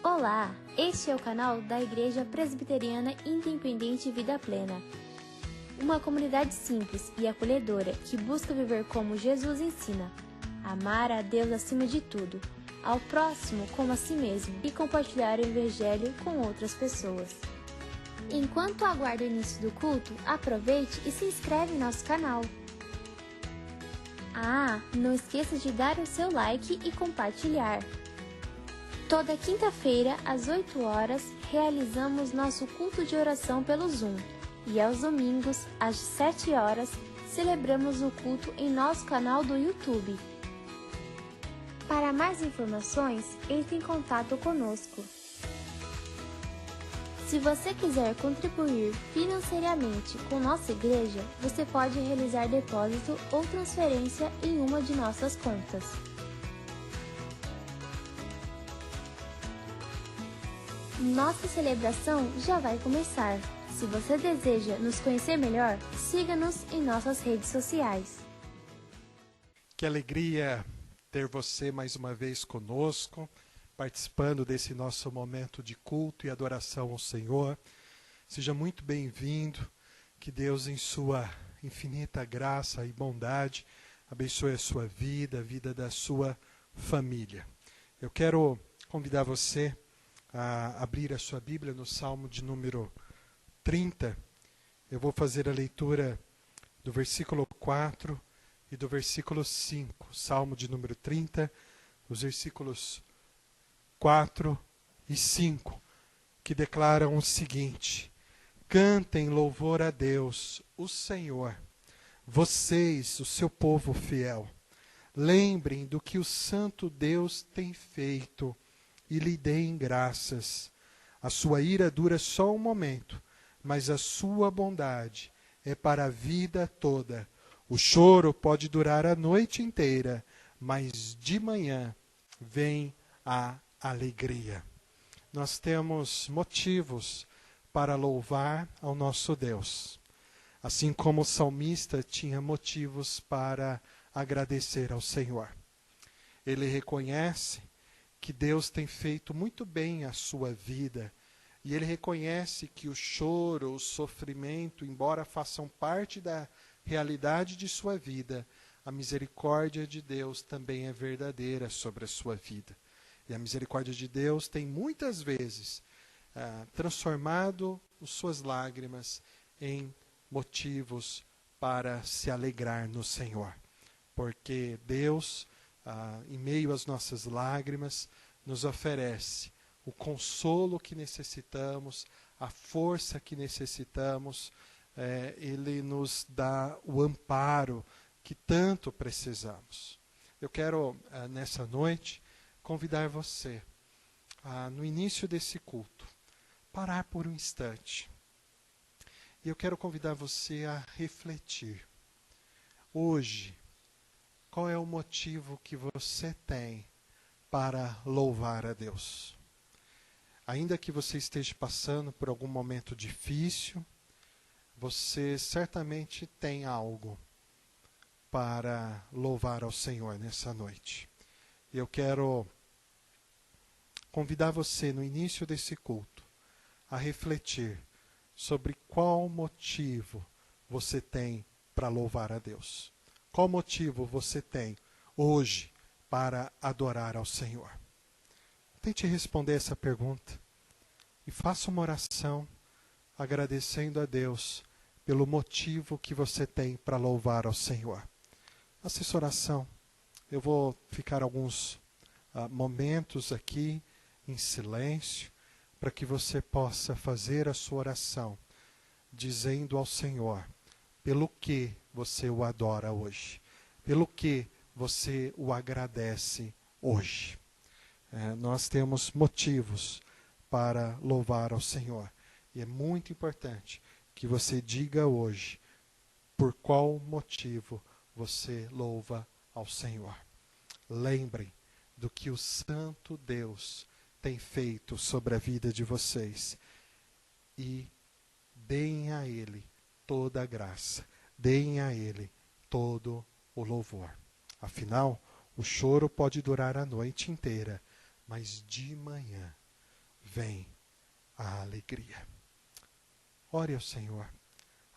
Olá, este é o canal da Igreja Presbiteriana Independente Vida Plena. Uma comunidade simples e acolhedora que busca viver como Jesus ensina. Amar a Deus acima de tudo, ao próximo como a si mesmo e compartilhar o Evangelho com outras pessoas. Enquanto aguarda o início do culto, aproveite e se inscreve em nosso canal. Não esqueça de dar o seu like e compartilhar. Toda quinta-feira, às 8 horas, realizamos nosso culto de oração pelo Zoom. E aos domingos, às 7 horas, celebramos o culto em nosso canal do YouTube. Para mais informações, entre em contato conosco. Se você quiser contribuir financeiramente com nossa igreja, você pode realizar depósito ou transferência em uma de nossas contas. Nossa celebração já vai começar. Se você deseja nos conhecer melhor, siga-nos em nossas redes sociais. Que alegria ter você mais uma vez conosco, participando desse nosso momento de culto e adoração ao Senhor. Seja muito bem-vindo, que Deus em sua infinita graça e bondade abençoe a sua vida, a vida da sua família. Eu quero convidar você a abrir a sua Bíblia no Salmo de número 30. Eu vou fazer a leitura do versículo 4 e do versículo 5. Salmo de número 30, os versículos 4 e 5, que declaram o seguinte: Cantem louvor a Deus, o Senhor, vocês, o seu povo fiel. Lembrem do que o Santo Deus tem feito e lhe deem graças. A sua ira dura só um momento, mas a sua bondade é para a vida toda. O choro pode durar a noite inteira, mas de manhã vem a alegria. Nós temos motivos para louvar ao nosso Deus. Assim como o salmista tinha motivos para agradecer ao Senhor. Ele reconhece que Deus tem feito muito bem a sua vida. E ele reconhece que o choro, o sofrimento, embora façam parte da realidade de sua vida, a misericórdia de Deus também é verdadeira sobre a sua vida. E a misericórdia de Deus tem muitas vezes transformado as suas lágrimas em motivos para se alegrar no Senhor. Porque Deus, em meio às nossas lágrimas, nos oferece o consolo que necessitamos, a força que necessitamos. Ele nos dá o amparo que tanto precisamos. Eu quero, nessa noite, convidar você, no início desse culto, parar por um instante. E eu quero convidar você a refletir. Hoje, qual é o motivo que você tem para louvar a Deus? Ainda que você esteja passando por algum momento difícil, você certamente tem algo para louvar ao Senhor nessa noite. E eu quero convidar você, no início desse culto, a refletir sobre qual motivo você tem para louvar a Deus. Qual motivo você tem hoje para adorar ao Senhor? Tente responder essa pergunta e faça uma oração agradecendo a Deus pelo motivo que você tem para louvar ao Senhor. Faça essa oração. Eu vou ficar alguns momentos aqui em silêncio para que você possa fazer a sua oração dizendo ao Senhor pelo que você o adora hoje, pelo que você o agradece hoje. Nós temos motivos para louvar ao Senhor. E é muito importante que você diga hoje por qual motivo você louva ao Senhor. Lembrem do que o Santo Deus tem feito sobre a vida de vocês. E deem a Ele toda a graça. Deem a Ele todo o louvor. Afinal, o choro pode durar a noite inteira, mas de manhã vem a alegria. Ore ao Senhor,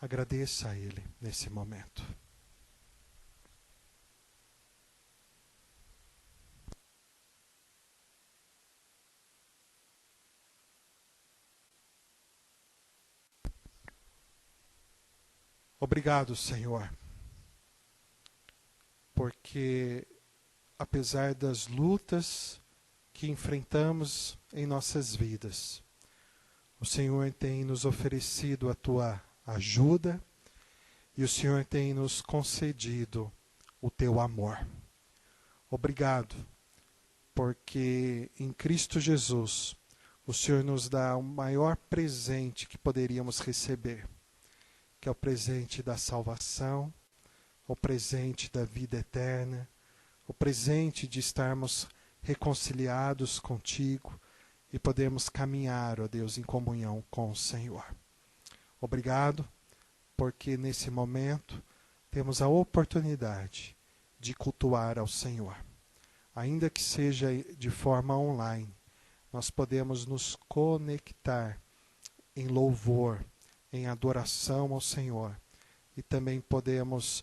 agradeça a Ele nesse momento. Obrigado, Senhor, porque apesar das lutas que enfrentamos em nossas vidas, o Senhor tem nos oferecido a Tua ajuda e o Senhor tem nos concedido o Teu amor. Obrigado, porque em Cristo Jesus o Senhor nos dá o maior presente que poderíamos receber, que é o presente da salvação, o presente da vida eterna, o presente de estarmos reconciliados contigo e podermos caminhar, ó Deus, em comunhão com o Senhor. Obrigado, porque nesse momento temos a oportunidade de cultuar ao Senhor. Ainda que seja de forma online, nós podemos nos conectar em louvor, em adoração ao Senhor. E também podemos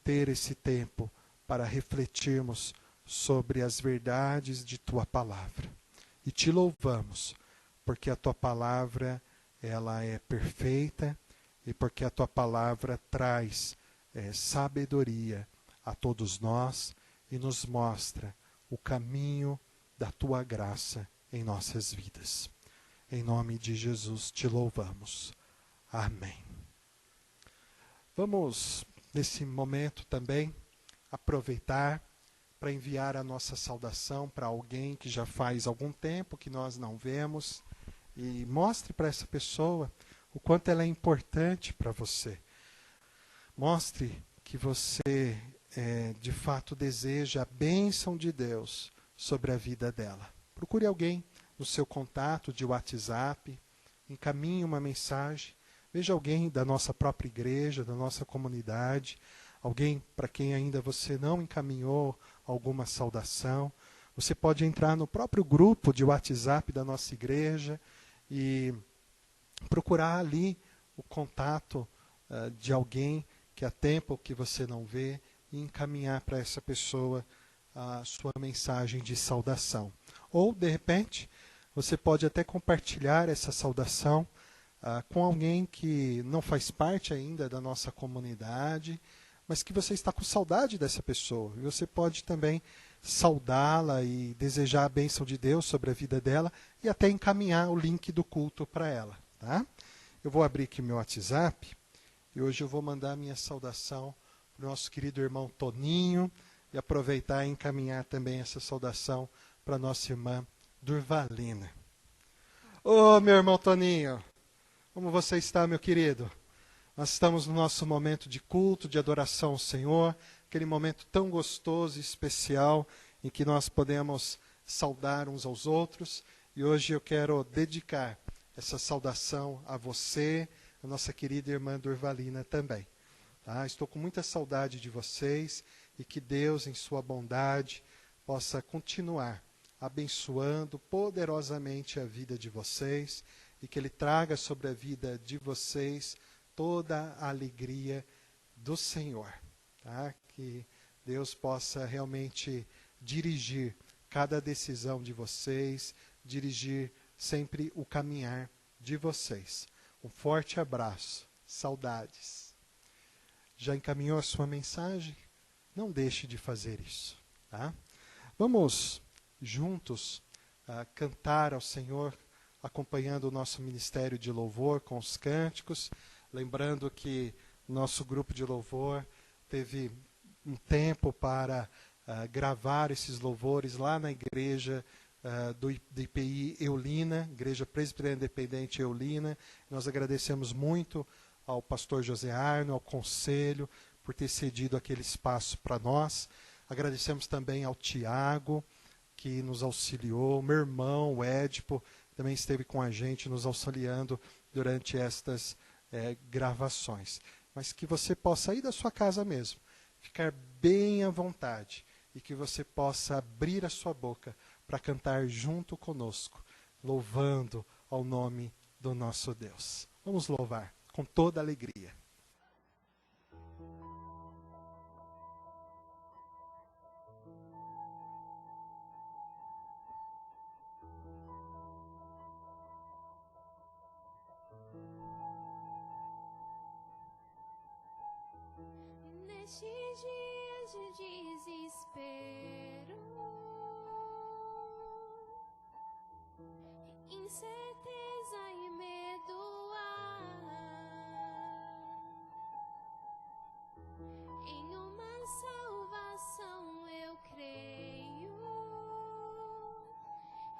ter esse tempo para refletirmos sobre as verdades de Tua palavra. E te louvamos, porque a Tua palavra ela é perfeita e porque a Tua palavra traz sabedoria a todos nós e nos mostra o caminho da Tua graça em nossas vidas. Em nome de Jesus te louvamos. Amém. Vamos, nesse momento também, aproveitar para enviar a nossa saudação para alguém que já faz algum tempo que nós não vemos e mostre para essa pessoa o quanto ela é importante para você. Mostre que você, de fato, deseja a bênção de Deus sobre a vida dela. Procure alguém no seu contato de WhatsApp, encaminhe uma mensagem, veja alguém da nossa própria igreja, da nossa comunidade, alguém para quem ainda você não encaminhou alguma saudação. Você pode entrar no próprio grupo de WhatsApp da nossa igreja e procurar ali o contato de alguém que há tempo que você não vê e encaminhar para essa pessoa a sua mensagem de saudação. Ou, de repente, você pode até compartilhar essa saudação com alguém que não faz parte ainda da nossa comunidade, mas que você está com saudade dessa pessoa. E você pode também saudá-la e desejar a bênção de Deus sobre a vida dela e até encaminhar o link do culto para ela. Tá? Eu vou abrir aqui meu WhatsApp e hoje eu vou mandar minha saudação para o nosso querido irmão Toninho e aproveitar e encaminhar também essa saudação para a nossa irmã Durvalina. Ô, meu irmão Toninho, como você está, meu querido? Nós estamos no nosso momento de culto, de adoração ao Senhor, aquele momento tão gostoso e especial em que nós podemos saudar uns aos outros. E hoje eu quero dedicar essa saudação a você, a nossa querida irmã Durvalina também. Tá? Estou com muita saudade de vocês e que Deus, em sua bondade, possa continuar abençoando poderosamente a vida de vocês e que Ele traga sobre a vida de vocês toda a alegria do Senhor. Tá? Que Deus possa realmente dirigir cada decisão de vocês, dirigir sempre o caminhar de vocês. Um forte abraço, saudades. Já encaminhou a sua mensagem? Não deixe de fazer isso. Tá? Vamos juntos cantar ao Senhor, acompanhando o nosso ministério de louvor com os cânticos. Lembrando que o nosso grupo de louvor teve um tempo para gravar esses louvores lá na igreja do IPI Eulina, Igreja Presbiteriana Independente Eulina. Nós agradecemos muito ao pastor José Arno, ao conselho, por ter cedido aquele espaço para nós. Agradecemos também ao Tiago, que nos auxiliou, meu irmão, o Édipo, também esteve com a gente, nos auxiliando durante estas gravações. Mas que você possa ir da sua casa mesmo, ficar bem à vontade, e que você possa abrir a sua boca para cantar junto conosco louvando ao nome do nosso Deus. Vamos louvar com toda alegria. Nestes dias de desespero, incerteza e medo há, em uma salvação eu creio,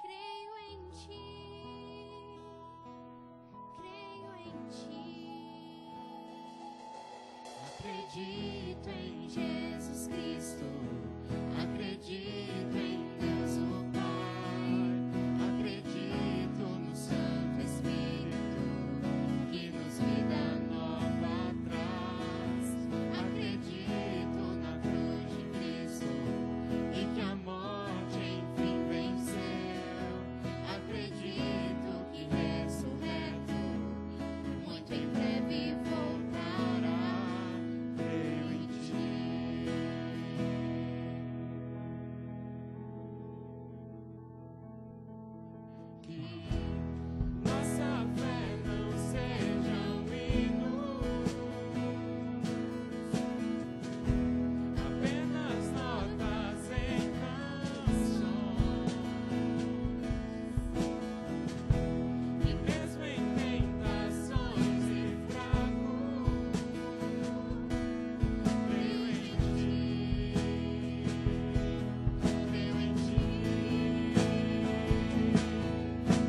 creio em ti, creio em ti. Acredito em Jesus Cristo, acredito em Deus o Pai, acredito no Santo Espírito que nos vida nova traz, acredito na cruz de Cristo e que a morte enfim venceu, acredito que ressurreto muito em breve voltará.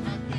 Acredito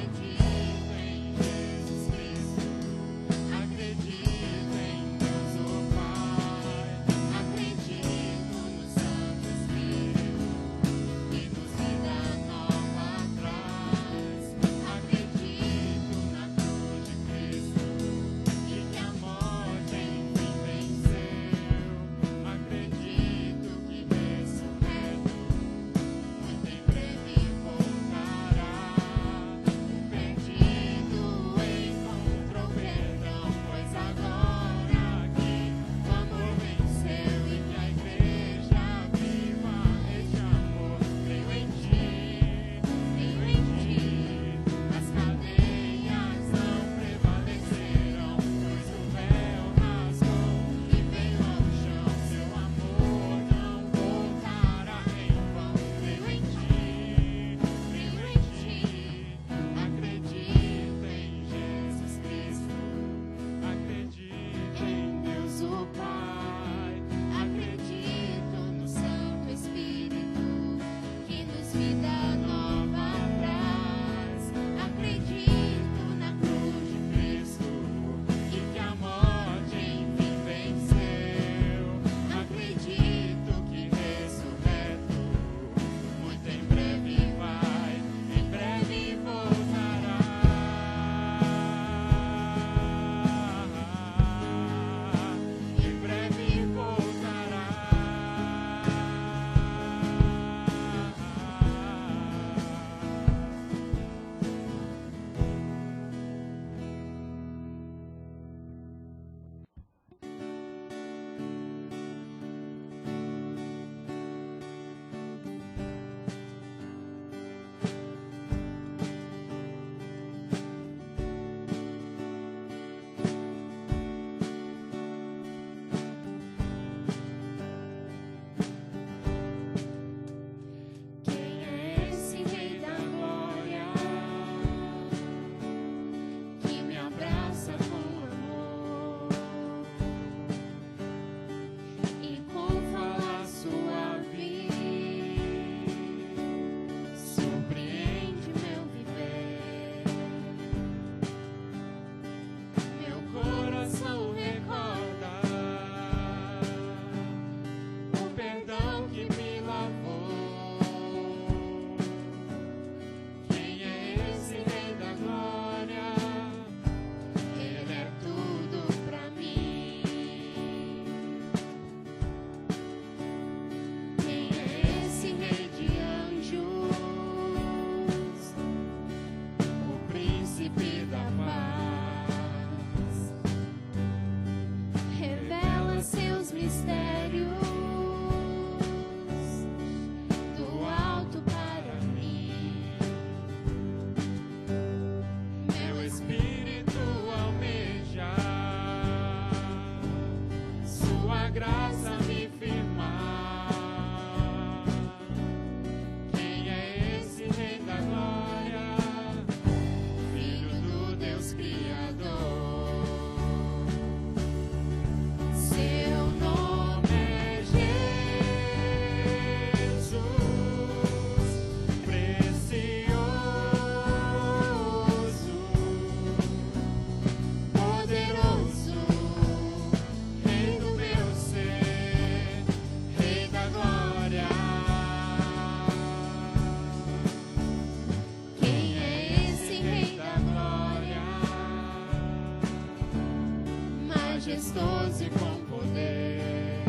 majestoso e com poder,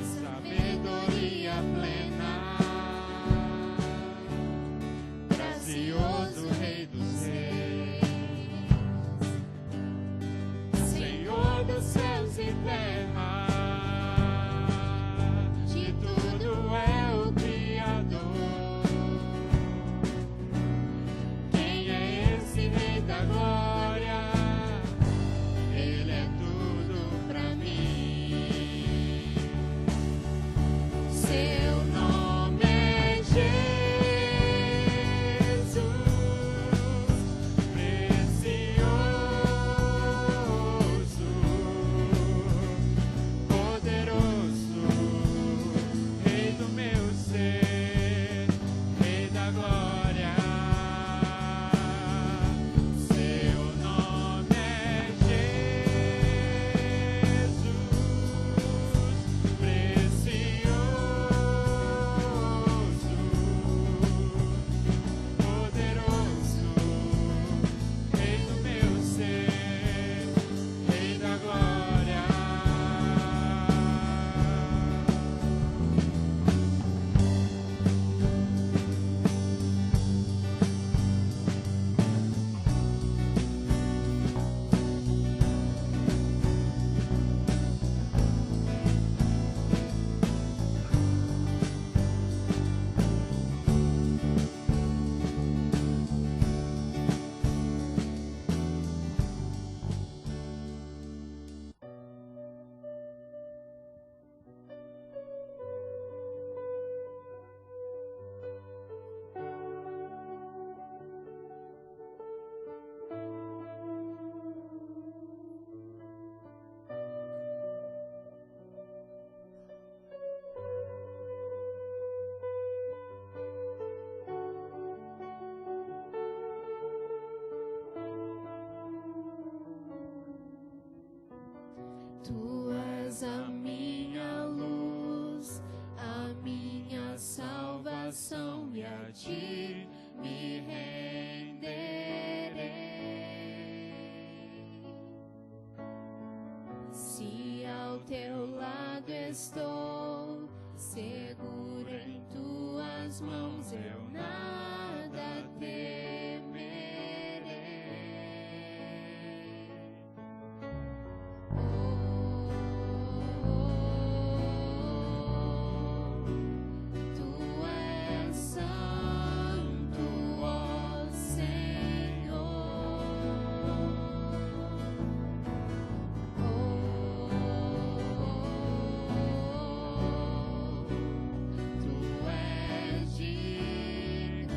sabedoria plena, gracioso Rei dos Reis, Senhor dos céus e terra, de tudo é o Criador. Quem é esse Rei da glória? Ele é tudo pra mim. Seu nome é Jesus, precioso, poderoso, Rei do meu ser, Rei da glória. Seu nome é Jesus, precioso, poderoso, Rei do meu ser, Rei da glória. Tu és a minha luz, a minha salvação, e a ti me renderei. Se ao teu lado estou, seguro em tuas mãos, eu nada temerei. Tu és santo, ó Senhor. Tu és digno.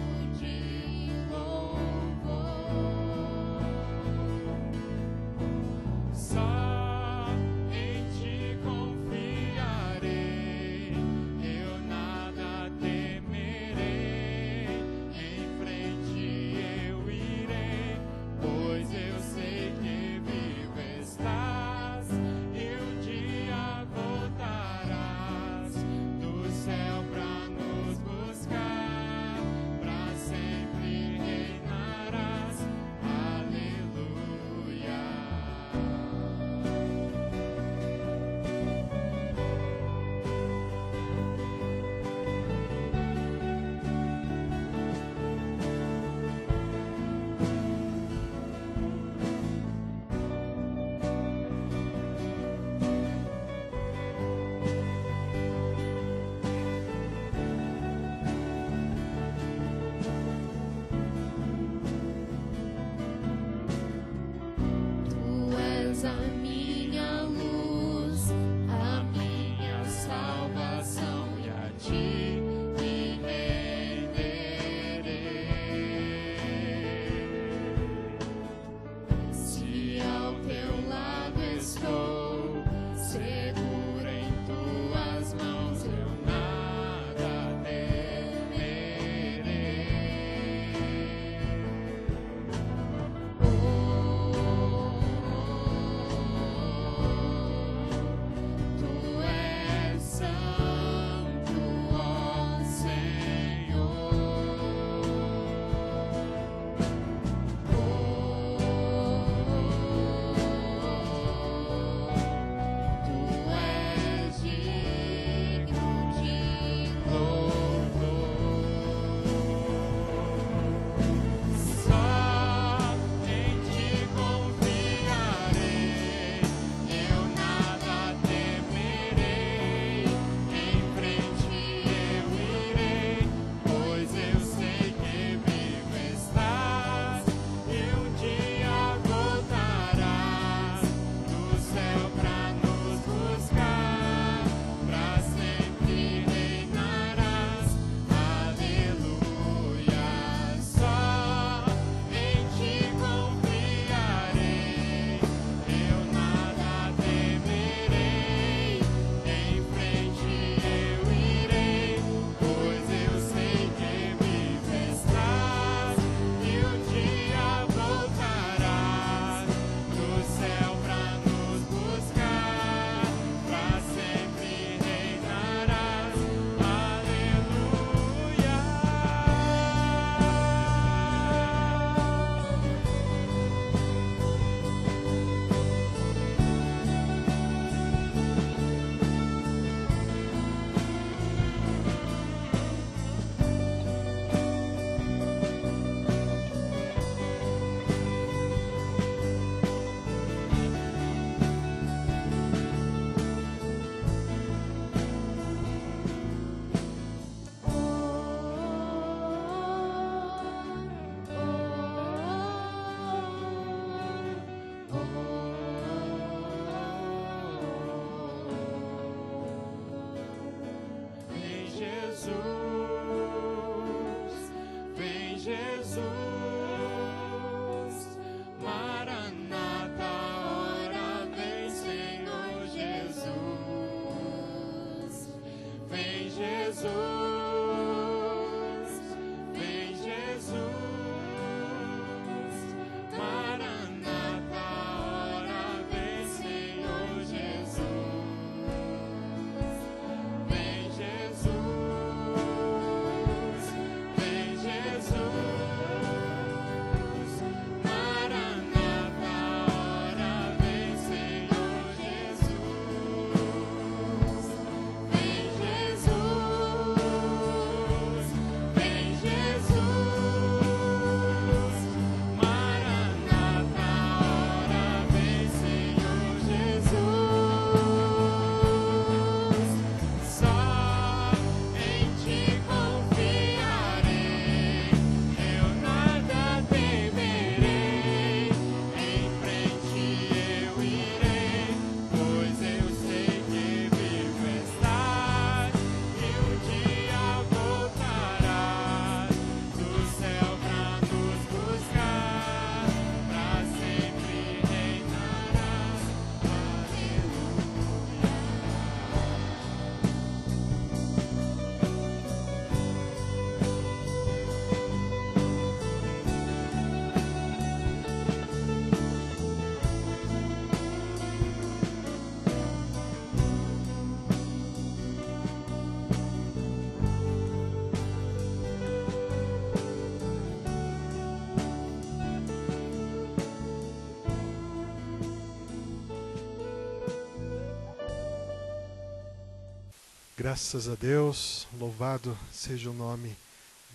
Graças a Deus, louvado seja o nome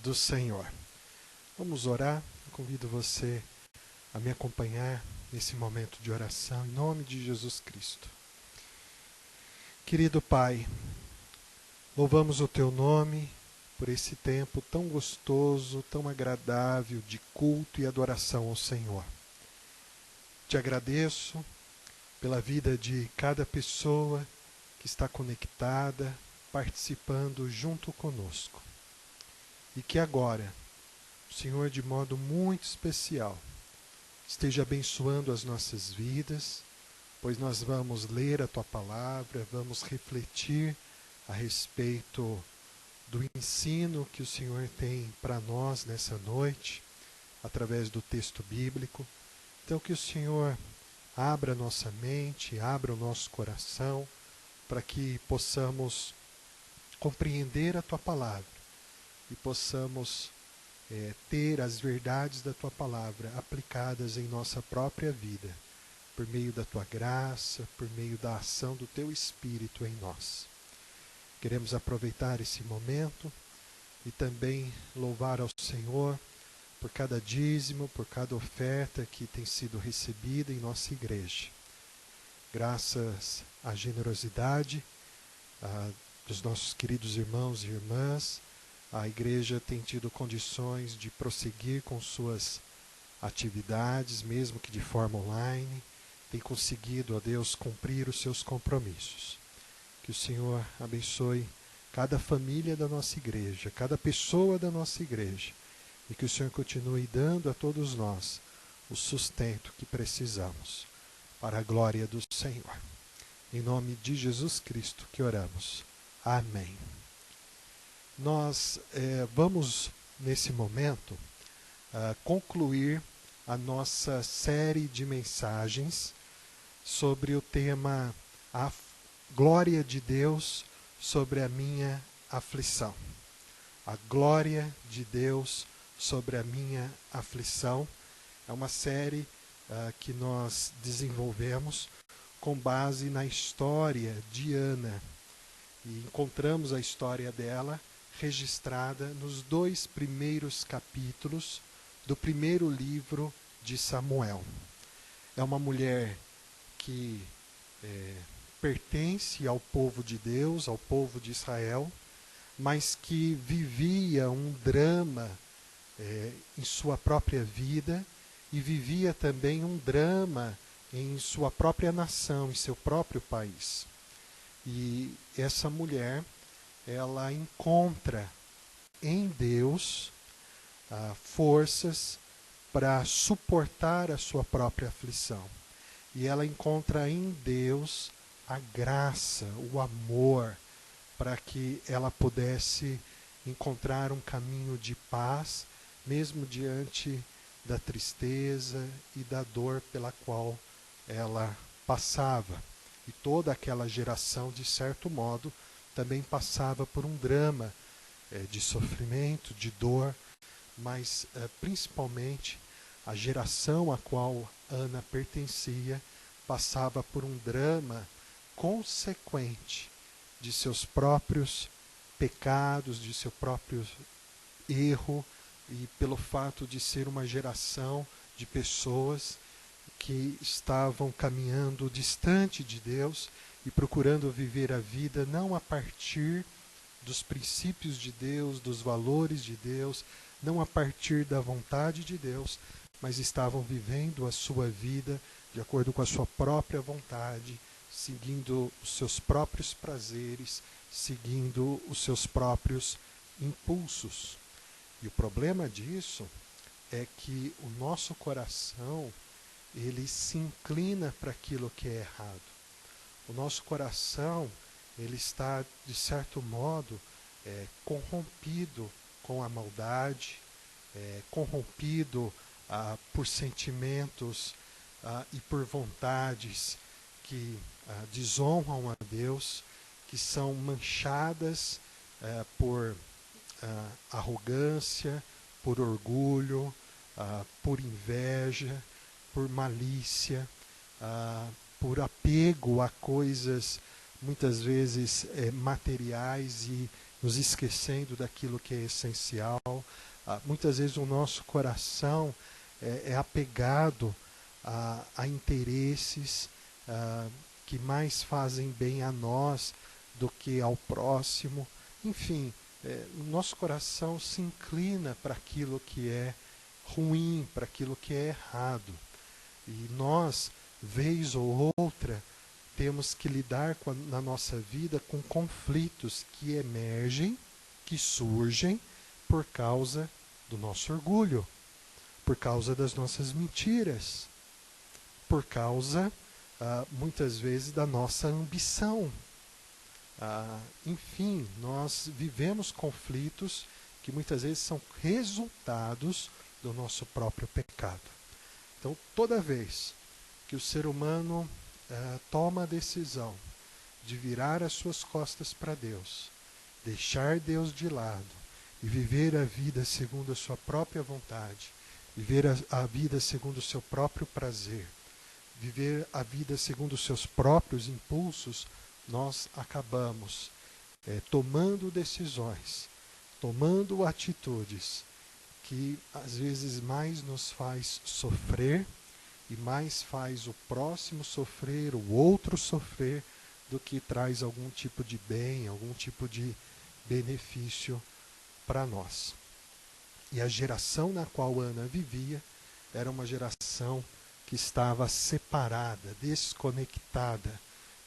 do Senhor. Vamos orar. Eu convido você a me acompanhar nesse momento de oração, em nome de Jesus Cristo. Querido Pai, louvamos o Teu nome por esse tempo tão gostoso, tão agradável de culto e adoração ao Senhor. Te agradeço pela vida de cada pessoa que está conectada, participando junto conosco. E que agora, o Senhor, de modo muito especial, esteja abençoando as nossas vidas, pois nós vamos ler a Tua palavra, vamos refletir a respeito do ensino que o Senhor tem para nós nessa noite, através do texto bíblico. Então que o Senhor abra a nossa mente, abra o nosso coração, para que possamos compreender a Tua palavra e possamos ter as verdades da Tua palavra aplicadas em nossa própria vida, por meio da Tua graça, por meio da ação do Teu Espírito em nós. Queremos aproveitar esse momento e também louvar ao Senhor por cada dízimo, por cada oferta que tem sido recebida em nossa igreja. Graças à generosidade dos nossos queridos irmãos e irmãs, a igreja tem tido condições de prosseguir com suas atividades, mesmo que de forma online, tem conseguido, ó Deus, cumprir os seus compromissos. Que o Senhor abençoe cada família da nossa igreja, cada pessoa da nossa igreja, e que o Senhor continue dando a todos nós o sustento que precisamos, para a glória do Senhor. Em nome de Jesus Cristo que oramos. Amém. Nós vamos, nesse momento, concluir a nossa série de mensagens sobre o tema A Glória de Deus sobre a minha aflição. A glória de Deus sobre a minha aflição. É uma série que nós desenvolvemos com base na história de Ana. E encontramos a história dela registrada nos 2 primeiros capítulos do primeiro livro de Samuel. É uma mulher que pertence ao povo de Deus, ao povo de Israel, mas que vivia um drama em sua própria vida e vivia também um drama em sua própria nação, em seu próprio país. E essa mulher, ela encontra em Deus forças para suportar a sua própria aflição. E ela encontra em Deus a graça, o amor, para que ela pudesse encontrar um caminho de paz, mesmo diante da tristeza e da dor pela qual ela passava. E toda aquela geração, de certo modo, também passava por um drama de sofrimento, de dor, mas principalmente a geração a qual Ana pertencia passava por um drama consequente de seus próprios pecados, de seu próprio erro, e pelo fato de ser uma geração de pessoas que estavam caminhando distante de Deus e procurando viver a vida não a partir dos princípios de Deus, dos valores de Deus, não a partir da vontade de Deus, mas estavam vivendo a sua vida de acordo com a sua própria vontade, seguindo os seus próprios prazeres, seguindo os seus próprios impulsos. E o problema disso é que o nosso coração, ele se inclina para aquilo que é errado. O nosso coração, ele está, de certo modo, corrompido com a maldade, corrompido por sentimentos e por vontades que desonram a Deus, que são manchadas por arrogância, por orgulho, por inveja, por malícia, por apego a coisas muitas vezes materiais e nos esquecendo daquilo que é essencial. Muitas vezes o nosso coração é apegado a interesses que mais fazem bem a nós do que ao próximo. Enfim, o nosso coração se inclina para aquilo que é ruim, para aquilo que é errado. E nós, vez ou outra, temos que lidar na nossa vida com conflitos que emergem, que surgem por causa do nosso orgulho, por causa das nossas mentiras, por causa, muitas vezes, da nossa ambição. Enfim, nós vivemos conflitos que muitas vezes são resultados do nosso próprio pecado. Então, toda vez que o ser humano toma a decisão de virar as suas costas para Deus, deixar Deus de lado e viver a vida segundo a sua própria vontade, viver a vida segundo o seu próprio prazer, viver a vida segundo os seus próprios impulsos, nós acabamos tomando decisões, tomando atitudes que às vezes mais nos faz sofrer e mais faz o próximo sofrer, o outro sofrer, do que traz algum tipo de bem, algum tipo de benefício para nós. E a geração na qual Ana vivia era uma geração que estava separada, desconectada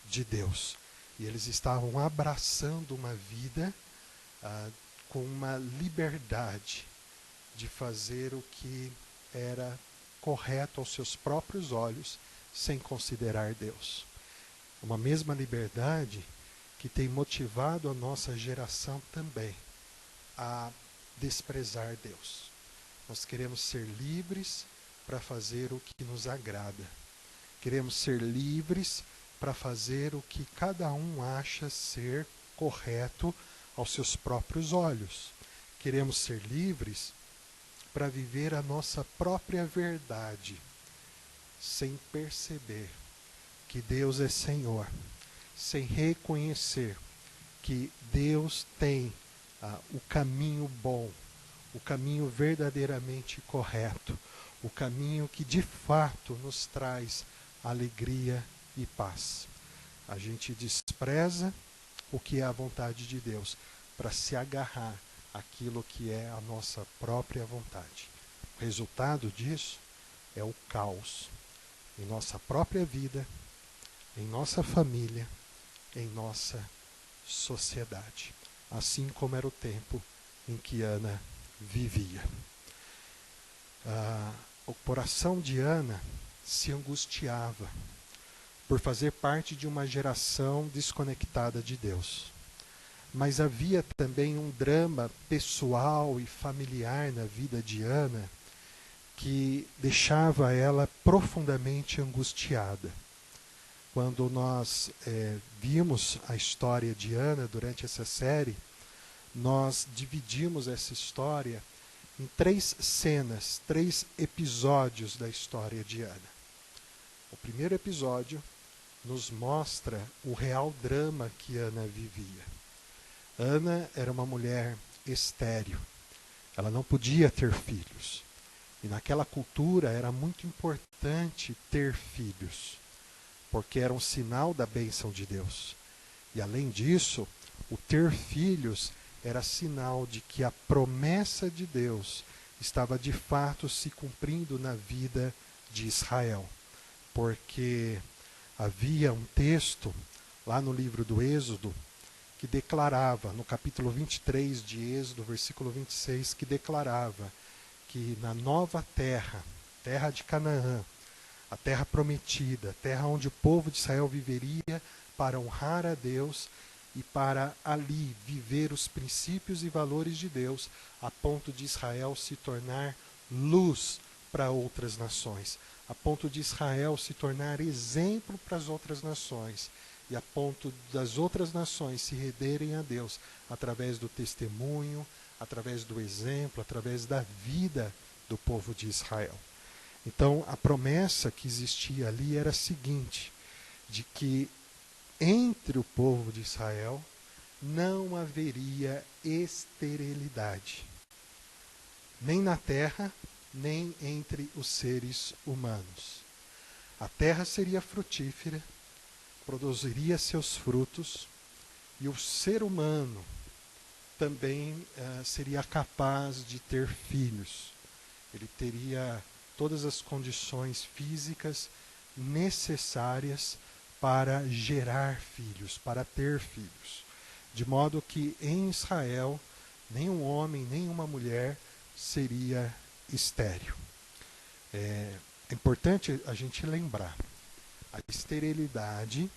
de Deus. E eles estavam abraçando uma vida com uma liberdade de fazer o que era correto aos seus próprios olhos, sem considerar Deus. Uma mesma liberdade que tem motivado a nossa geração também a desprezar Deus. Nós queremos ser livres para fazer o que nos agrada. Queremos ser livres para fazer o que cada um acha ser correto aos seus próprios olhos. Queremos ser livres para viver a nossa própria verdade, sem perceber que Deus é Senhor, sem reconhecer que Deus tem o caminho bom, o caminho verdadeiramente correto, o caminho que de fato nos traz alegria e paz. A gente despreza o que é a vontade de Deus para se agarrar àquilo que é a nossa própria vontade. O resultado disso é o caos em nossa própria vida, em nossa família, em nossa sociedade. Assim como era o tempo em que Ana vivia. O coração de Ana se angustiava por fazer parte de uma geração desconectada de Deus. mas havia também um drama pessoal e familiar na vida de Ana que deixava ela profundamente angustiada. Quando nós vimos a história de Ana durante essa série, nós dividimos essa história em 3 cenas, 3 episódios da história de Ana. O primeiro episódio nos mostra o real drama que Ana vivia. Ana era uma mulher estéril. Ela não podia ter filhos. E naquela cultura era muito importante ter filhos, porque era um sinal da bênção de Deus. E além disso, o ter filhos era sinal de que a promessa de Deus estava de fato se cumprindo na vida de Israel. Porque havia um texto lá no livro do Êxodo que declarava, no capítulo 23 de Êxodo, versículo 26, que declarava que na nova terra, terra de Canaã, a terra prometida, a terra onde o povo de Israel viveria para honrar a Deus e para ali viver os princípios e valores de Deus, a ponto de Israel se tornar luz para outras nações, a ponto de Israel se tornar exemplo para as outras nações, e a ponto das outras nações se renderem a Deus através do testemunho, através do exemplo, através da vida do povo de Israel. Então, a promessa que existia ali era a seguinte, de que entre o povo de Israel não haveria esterilidade, nem na terra, nem entre os seres humanos. A terra seria frutífera, produziria seus frutos, e o ser humano também seria capaz de ter filhos. Ele teria todas as condições físicas necessárias para gerar filhos, para ter filhos. De modo que em Israel, nenhum homem, nenhuma mulher seria estéril. É importante a gente lembrar, a esterilidade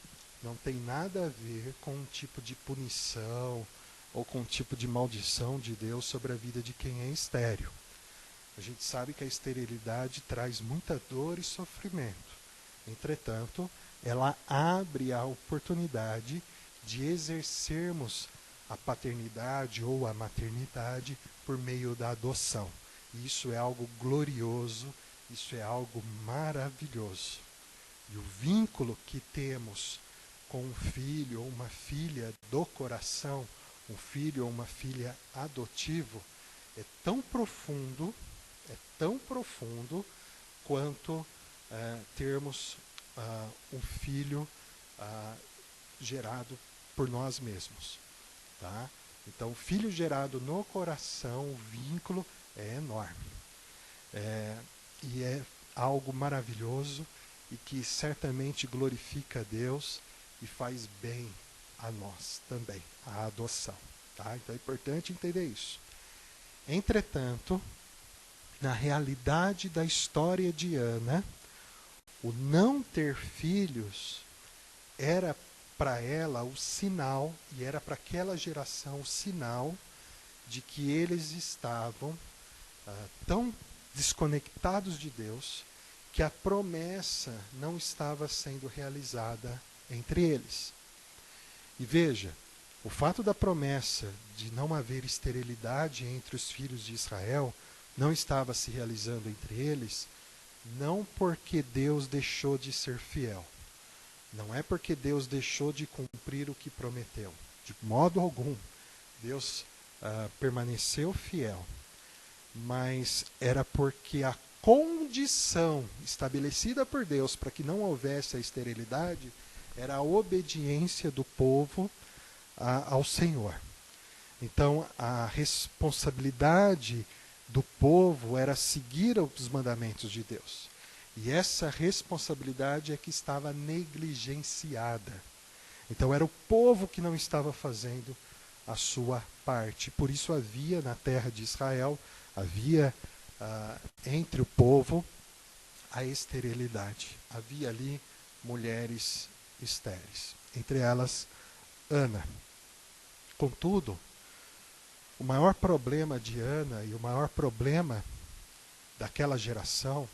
não tem nada a ver com um tipo de punição ou com um tipo de maldição de Deus sobre a vida de quem é estéril. A gente sabe que a esterilidade traz muita dor e sofrimento. Entretanto, ela abre a oportunidade de exercermos a paternidade ou a maternidade por meio da adoção. E isso é algo glorioso, isso é algo maravilhoso. E o vínculo que temos com um filho ou uma filha do coração, um filho ou uma filha adotivo, é tão profundo quanto termos um filho gerado por nós mesmos. Tá? Então, filho gerado no coração, o vínculo é enorme. E é algo maravilhoso e que certamente glorifica a Deus e faz bem a nós também, a adoção. Tá? Então é importante entender isso. Entretanto, na realidade da história de Ana, o não ter filhos era para ela o sinal, e era para aquela geração o sinal de que eles estavam tão desconectados de Deus que a promessa não estava sendo realizada entre eles. E veja, o fato da promessa de não haver esterilidade entre os filhos de Israel não estava se realizando entre eles, não porque Deus deixou de ser fiel. Não é porque Deus deixou de cumprir o que prometeu. De modo algum, Deus permaneceu fiel. Mas era porque a condição estabelecida por Deus para que não houvesse a esterilidade era a obediência do povo ao Senhor. Então, a responsabilidade do povo era seguir os mandamentos de Deus. E essa responsabilidade é que estava negligenciada. Então, era o povo que não estava fazendo a sua parte. Por isso havia na terra de Israel, havia entre o povo a esterilidade. Havia ali mulheres estéreis. Entre elas, Ana. Contudo, o maior problema de Ana e o maior problema daquela geração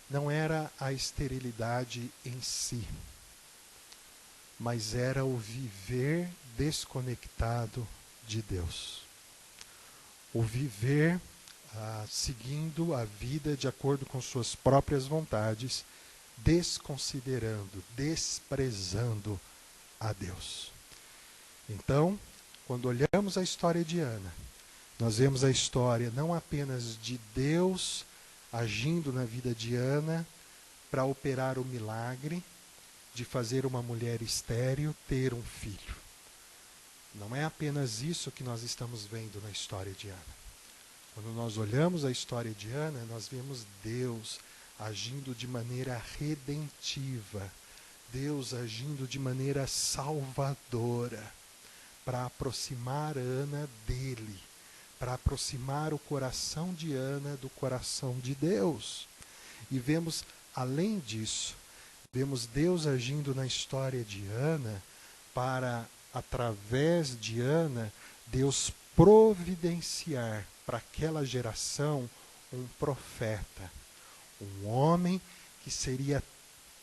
não era a esterilidade em si, mas era o viver desconectado de Deus. O viver seguindo a vida de acordo com suas próprias vontades, desconsiderando, desprezando a Deus. Então, quando olhamos a história de Ana, nós vemos a história não apenas de Deus agindo na vida de Ana para operar o milagre de fazer uma mulher estéril ter um filho. Não é apenas isso que nós estamos vendo na história de Ana. Quando nós olhamos a história de Ana, nós vemos Deus agindo de maneira redentiva, Deus agindo de maneira salvadora, para aproximar Ana dele, para aproximar o coração de Ana do coração de Deus. E vemos, além disso, vemos Deus agindo na história de Ana para, através de Ana, Deus providenciar para aquela geração um profeta, um homem que seria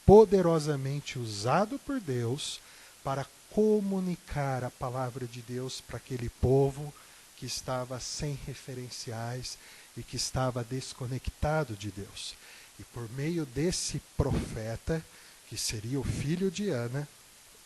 poderosamente usado por Deus para comunicar a palavra de Deus para aquele povo que estava sem referenciais e que estava desconectado de Deus. E por meio desse profeta, que seria o filho de Ana,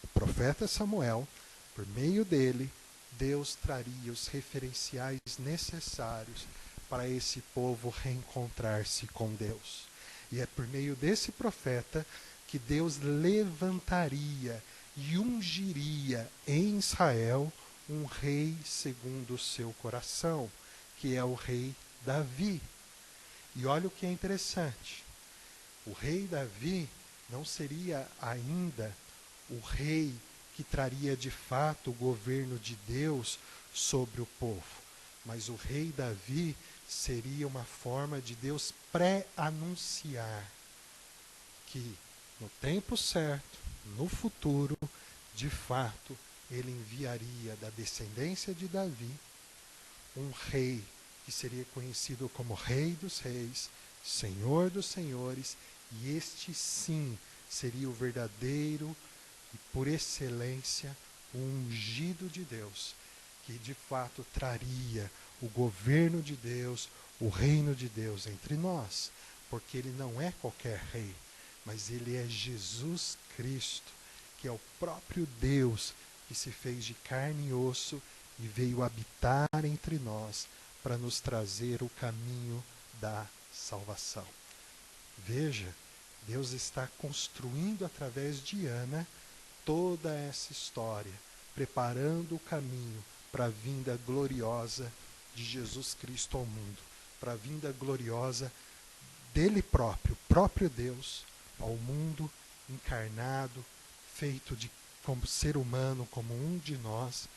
o profeta Samuel, por meio dele, Deus traria os referenciais necessários para esse povo reencontrar-se com Deus. E é por meio desse profeta que Deus levantaria e ungiria em Israel um rei segundo o seu coração, que é o rei Davi. E olha o que é interessante. O rei Davi não seria ainda o rei que traria de fato o governo de Deus sobre o povo. Mas o rei Davi seria uma forma de Deus pré-anunciar que no tempo certo, no futuro, de fato, ele enviaria da descendência de Davi um rei que seria conhecido como Rei dos Reis, Senhor dos Senhores, e este sim seria o verdadeiro e por excelência o ungido de Deus, que de fato traria o governo de Deus, o reino de Deus entre nós, porque ele não é qualquer rei, mas ele é Jesus Cristo, que é o próprio Deus que se fez de carne e osso e veio habitar entre nós para nos trazer o caminho da salvação. Veja, Deus está construindo através de Ana toda essa história, preparando o caminho para a vinda gloriosa de Jesus Cristo ao mundo, para a vinda gloriosa dele próprio Deus, ao mundo encarnado, feito como ser humano, como um de nós,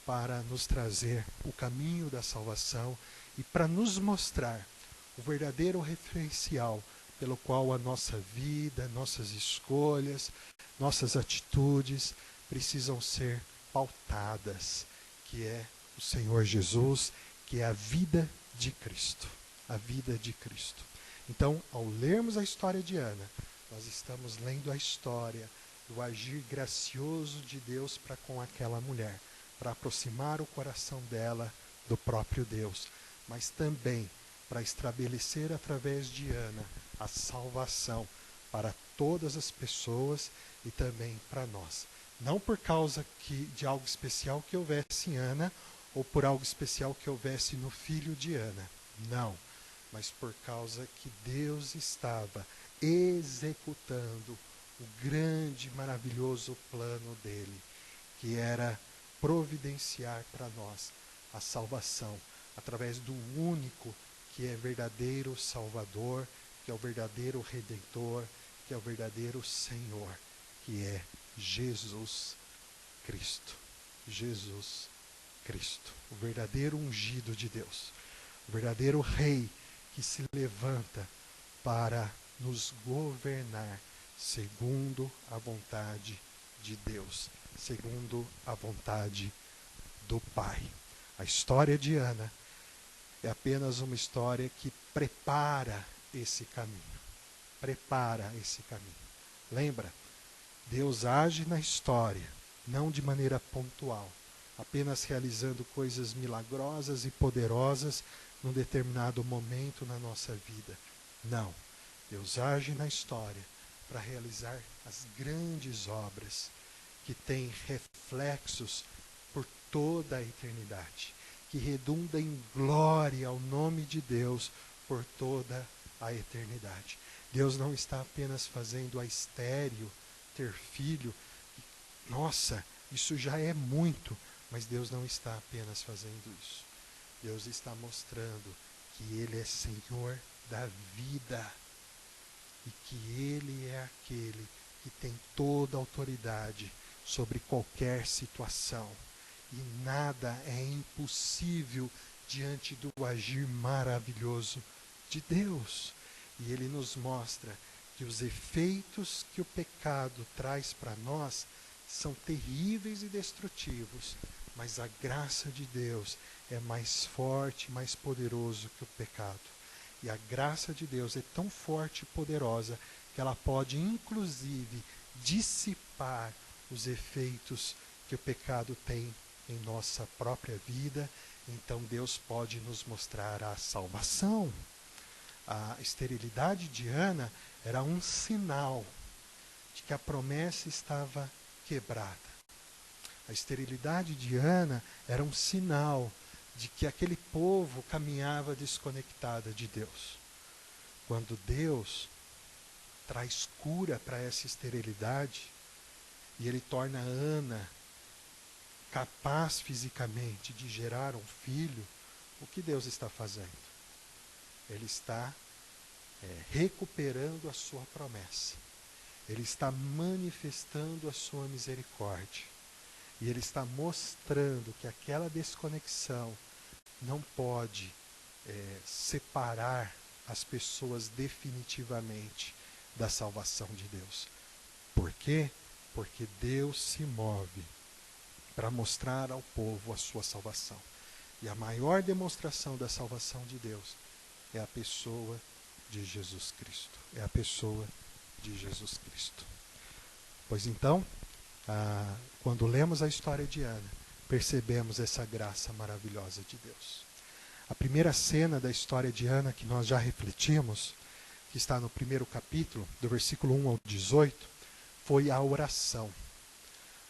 para nos trazer o caminho da salvação e para nos mostrar o verdadeiro referencial pelo qual a nossa vida, nossas escolhas, nossas atitudes precisam ser pautadas, que é o Senhor Jesus, que é a vida de Cristo. A vida de Cristo. Então, ao lermos a história de Ana, nós estamos lendo a história do agir gracioso de Deus para com aquela mulher, para aproximar o coração dela do próprio Deus, mas também para estabelecer através de Ana a salvação para todas as pessoas e também para nós. Não por causa de algo especial que houvesse em Ana ou por algo especial que houvesse no filho de Ana. Não, mas por causa que Deus estava executando o grande, maravilhoso plano dele, que era providenciar para nós a salvação através do único que é verdadeiro Salvador, que é o verdadeiro Redentor, que é o verdadeiro Senhor, que é Jesus Cristo. Jesus Cristo, o verdadeiro ungido de Deus, o verdadeiro Rei que se levanta para nos governar segundo a vontade de Deus, segundo a vontade do Pai. A história de Ana é apenas uma história que prepara esse caminho. Prepara esse caminho. Lembra? Deus age na história, não de maneira pontual, apenas realizando coisas milagrosas e poderosas num determinado momento na nossa vida. Não. Deus age na história para realizar as grandes obras que têm reflexos por toda a eternidade, que redunda em glória ao nome de Deus por toda a eternidade. Deus não está apenas fazendo a estéril ter filho. Nossa, isso já é muito, mas Deus não está apenas fazendo isso. Deus está mostrando que Ele é Senhor da vida e que Ele é aquele que tem toda a autoridade sobre qualquer situação. E nada é impossível diante do agir maravilhoso de Deus. E Ele nos mostra que os efeitos que o pecado traz para nós são terríveis e destrutivos, mas a graça de Deus é mais forte, mais poderoso que o pecado. E a graça de Deus é tão forte e poderosa que ela pode, inclusive, dissipar os efeitos que o pecado tem em nossa própria vida. Então Deus pode nos mostrar a salvação. A esterilidade de Ana era um sinal de que a promessa estava quebrada. A esterilidade de Ana era um sinal de que aquele povo caminhava desconectada de Deus. Quando Deus traz cura para essa esterilidade e Ele torna Ana capaz fisicamente de gerar um filho, o que Deus está fazendo? Ele está recuperando a sua promessa. Ele está manifestando a sua misericórdia. E Ele está mostrando que aquela desconexão não pode separar as pessoas definitivamente da salvação de Deus. Por quê? Porque Deus se move para mostrar ao povo a sua salvação. E a maior demonstração da salvação de Deus é a pessoa de Jesus Cristo. É a pessoa de Jesus Cristo. Pois então, quando lemos a história de Ana, percebemos essa graça maravilhosa de Deus. A primeira cena da história de Ana que nós já refletimos, que está no primeiro capítulo, do versículo 1 ao 18, foi a oração.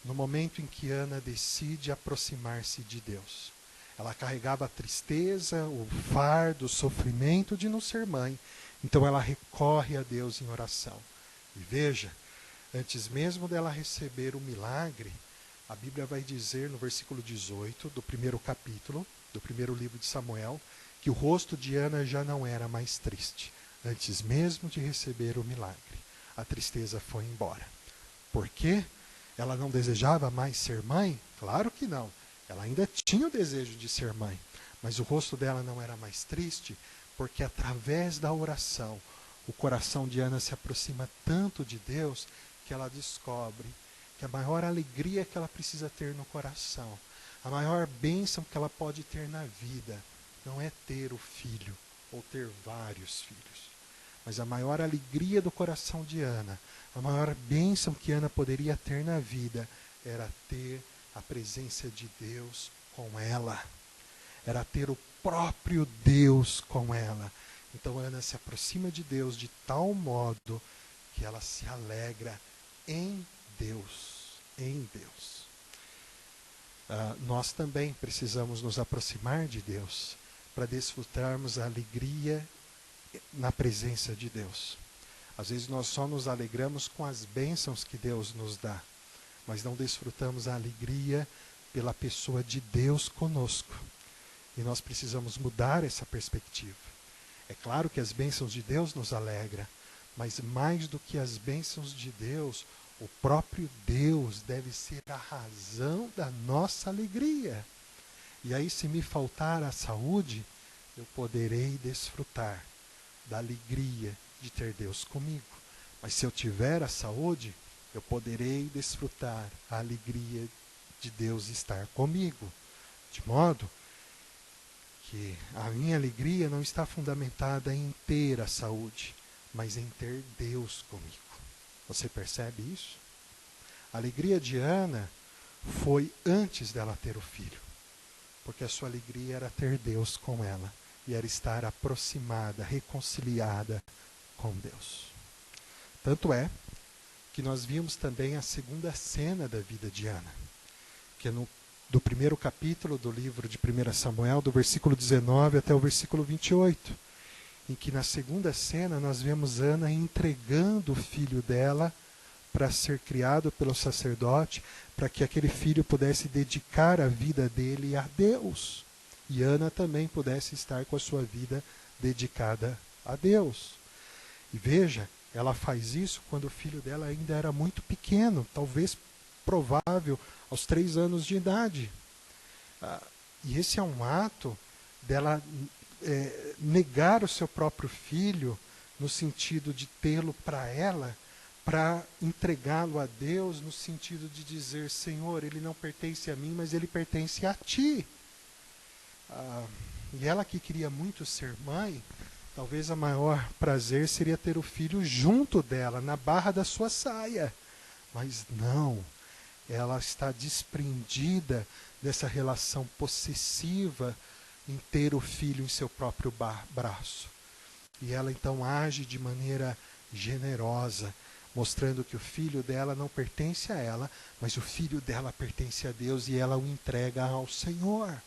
No momento em que Ana decide aproximar-se de Deus. Ela carregava a tristeza, o fardo, o sofrimento de não ser mãe. Então ela recorre a Deus em oração. E veja, antes mesmo dela receber o milagre, a Bíblia vai dizer no versículo 18 do primeiro capítulo, do primeiro livro de Samuel, que o rosto de Ana já não era mais triste. Antes mesmo de receber o milagre, a tristeza foi embora. Por quê? Ela não desejava mais ser mãe? Claro que não. Ela ainda tinha o desejo de ser mãe. Mas o rosto dela não era mais triste, porque através da oração, o coração de Ana se aproxima tanto de Deus que ela descobre que a maior alegria que ela precisa ter no coração, a maior bênção que ela pode ter na vida, não é ter o filho ou ter vários filhos. Mas a maior alegria do coração de Ana, a maior bênção que Ana poderia ter na vida, era ter a presença de Deus com ela. Era ter o próprio Deus com ela. Então Ana se aproxima de Deus de tal modo que ela se alegra em Deus. Em Deus. Nós também precisamos nos aproximar de Deus para desfrutarmos a alegria na presença de Deus. Às vezes nós só nos alegramos com as bênçãos que Deus nos dá, mas não desfrutamos a alegria pela pessoa de Deus conosco. E nós precisamos mudar essa perspectiva. É claro que as bênçãos de Deus nos alegram, mas mais do que as bênçãos de Deus, o próprio Deus deve ser a razão da nossa alegria. E aí, se me faltar a saúde, eu poderei desfrutar da alegria de ter Deus comigo. Mas se eu tiver a saúde, eu poderei desfrutar a alegria de Deus estar comigo. De modo que a minha alegria não está fundamentada em ter a saúde, mas em ter Deus comigo. Você percebe isso? A alegria de Ana foi antes dela ter o filho, porque a sua alegria era ter Deus com ela e era estar aproximada, reconciliada com Deus. Tanto é que nós vimos também a segunda cena da vida de Ana, que é do primeiro capítulo do livro de 1 Samuel, do versículo 19 até o versículo 28, em que na segunda cena nós vemos Ana entregando o filho dela para ser criado pelo sacerdote, para que aquele filho pudesse dedicar a vida dele a Deus. E Ana também pudesse estar com a sua vida dedicada a Deus. E veja, ela faz isso quando o filho dela ainda era muito pequeno, talvez provável aos 3 anos de idade. E esse é um ato dela negar o seu próprio filho, no sentido de tê-lo para ela, para entregá-lo a Deus, no sentido de dizer: Senhor, ele não pertence a mim, mas ele pertence a ti. E ela que queria muito ser mãe, talvez o maior prazer seria ter o filho junto dela, na barra da sua saia. Mas não, ela está desprendida dessa relação possessiva em ter o filho em seu próprio braço. E ela então age de maneira generosa, mostrando que o filho dela não pertence a ela, mas o filho dela pertence a Deus e ela o entrega ao Senhor.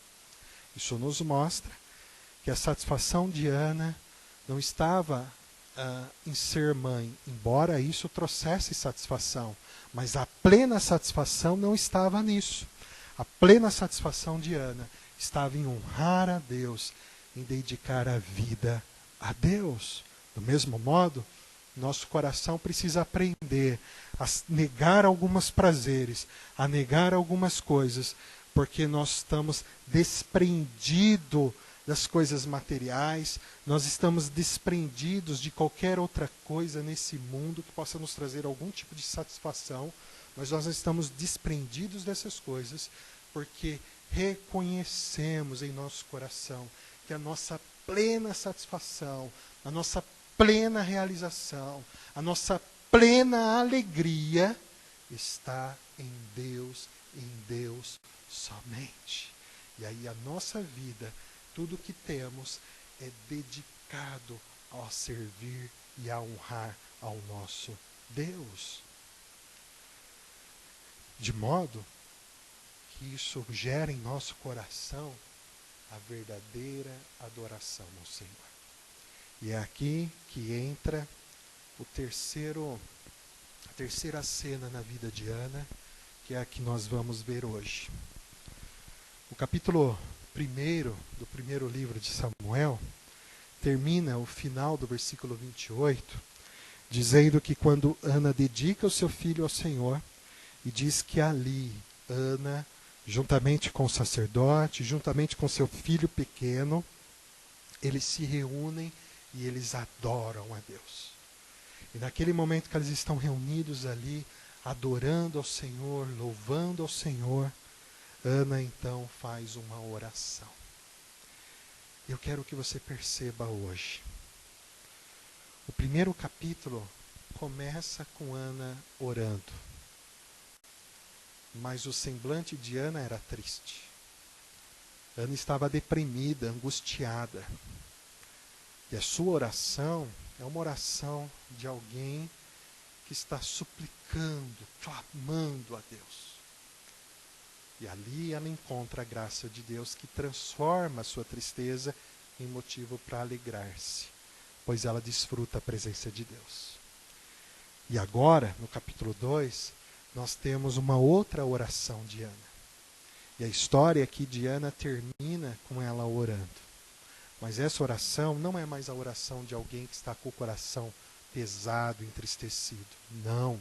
Isso nos mostra que a satisfação de Ana não estava em ser mãe, embora isso trouxesse satisfação, mas a plena satisfação não estava nisso. A plena satisfação de Ana estava em honrar a Deus, em dedicar a vida a Deus. Do mesmo modo, nosso coração precisa aprender a negar alguns prazeres, a negar algumas coisas, porque nós estamos desprendidos das coisas materiais, nós estamos desprendidos de qualquer outra coisa nesse mundo que possa nos trazer algum tipo de satisfação, mas nós estamos desprendidos dessas coisas porque reconhecemos em nosso coração que a nossa plena satisfação, a nossa plena realização, a nossa plena alegria está em Deus somente. E aí a nossa vida, tudo que temos, é dedicado a servir e a honrar ao nosso Deus. De modo que isso gera em nosso coração a verdadeira adoração ao Senhor. E é aqui que entra a terceira cena na vida de Ana, que é a que nós vamos ver hoje. O capítulo 1 do primeiro livro de Samuel termina o final do versículo 28, dizendo que quando Ana dedica o seu filho ao Senhor, e diz que ali Ana, juntamente com o sacerdote, juntamente com seu filho pequeno, eles se reúnem e eles adoram a Deus. E naquele momento que eles estão reunidos ali, adorando ao Senhor, louvando ao Senhor, Ana então faz uma oração. Eu quero que você perceba hoje. O primeiro capítulo começa com Ana orando. Mas o semblante de Ana era triste. Ana estava deprimida, angustiada. E a sua oração é uma oração de alguém que está suplicando, clamando a Deus. E ali ela encontra a graça de Deus que transforma a sua tristeza em motivo para alegrar-se, pois ela desfruta a presença de Deus. E agora, no capítulo 2, nós temos uma outra oração de Ana. E a história aqui de Ana termina com ela orando. Mas essa oração não é mais a oração de alguém que está com o coração pesado, entristecido. Não.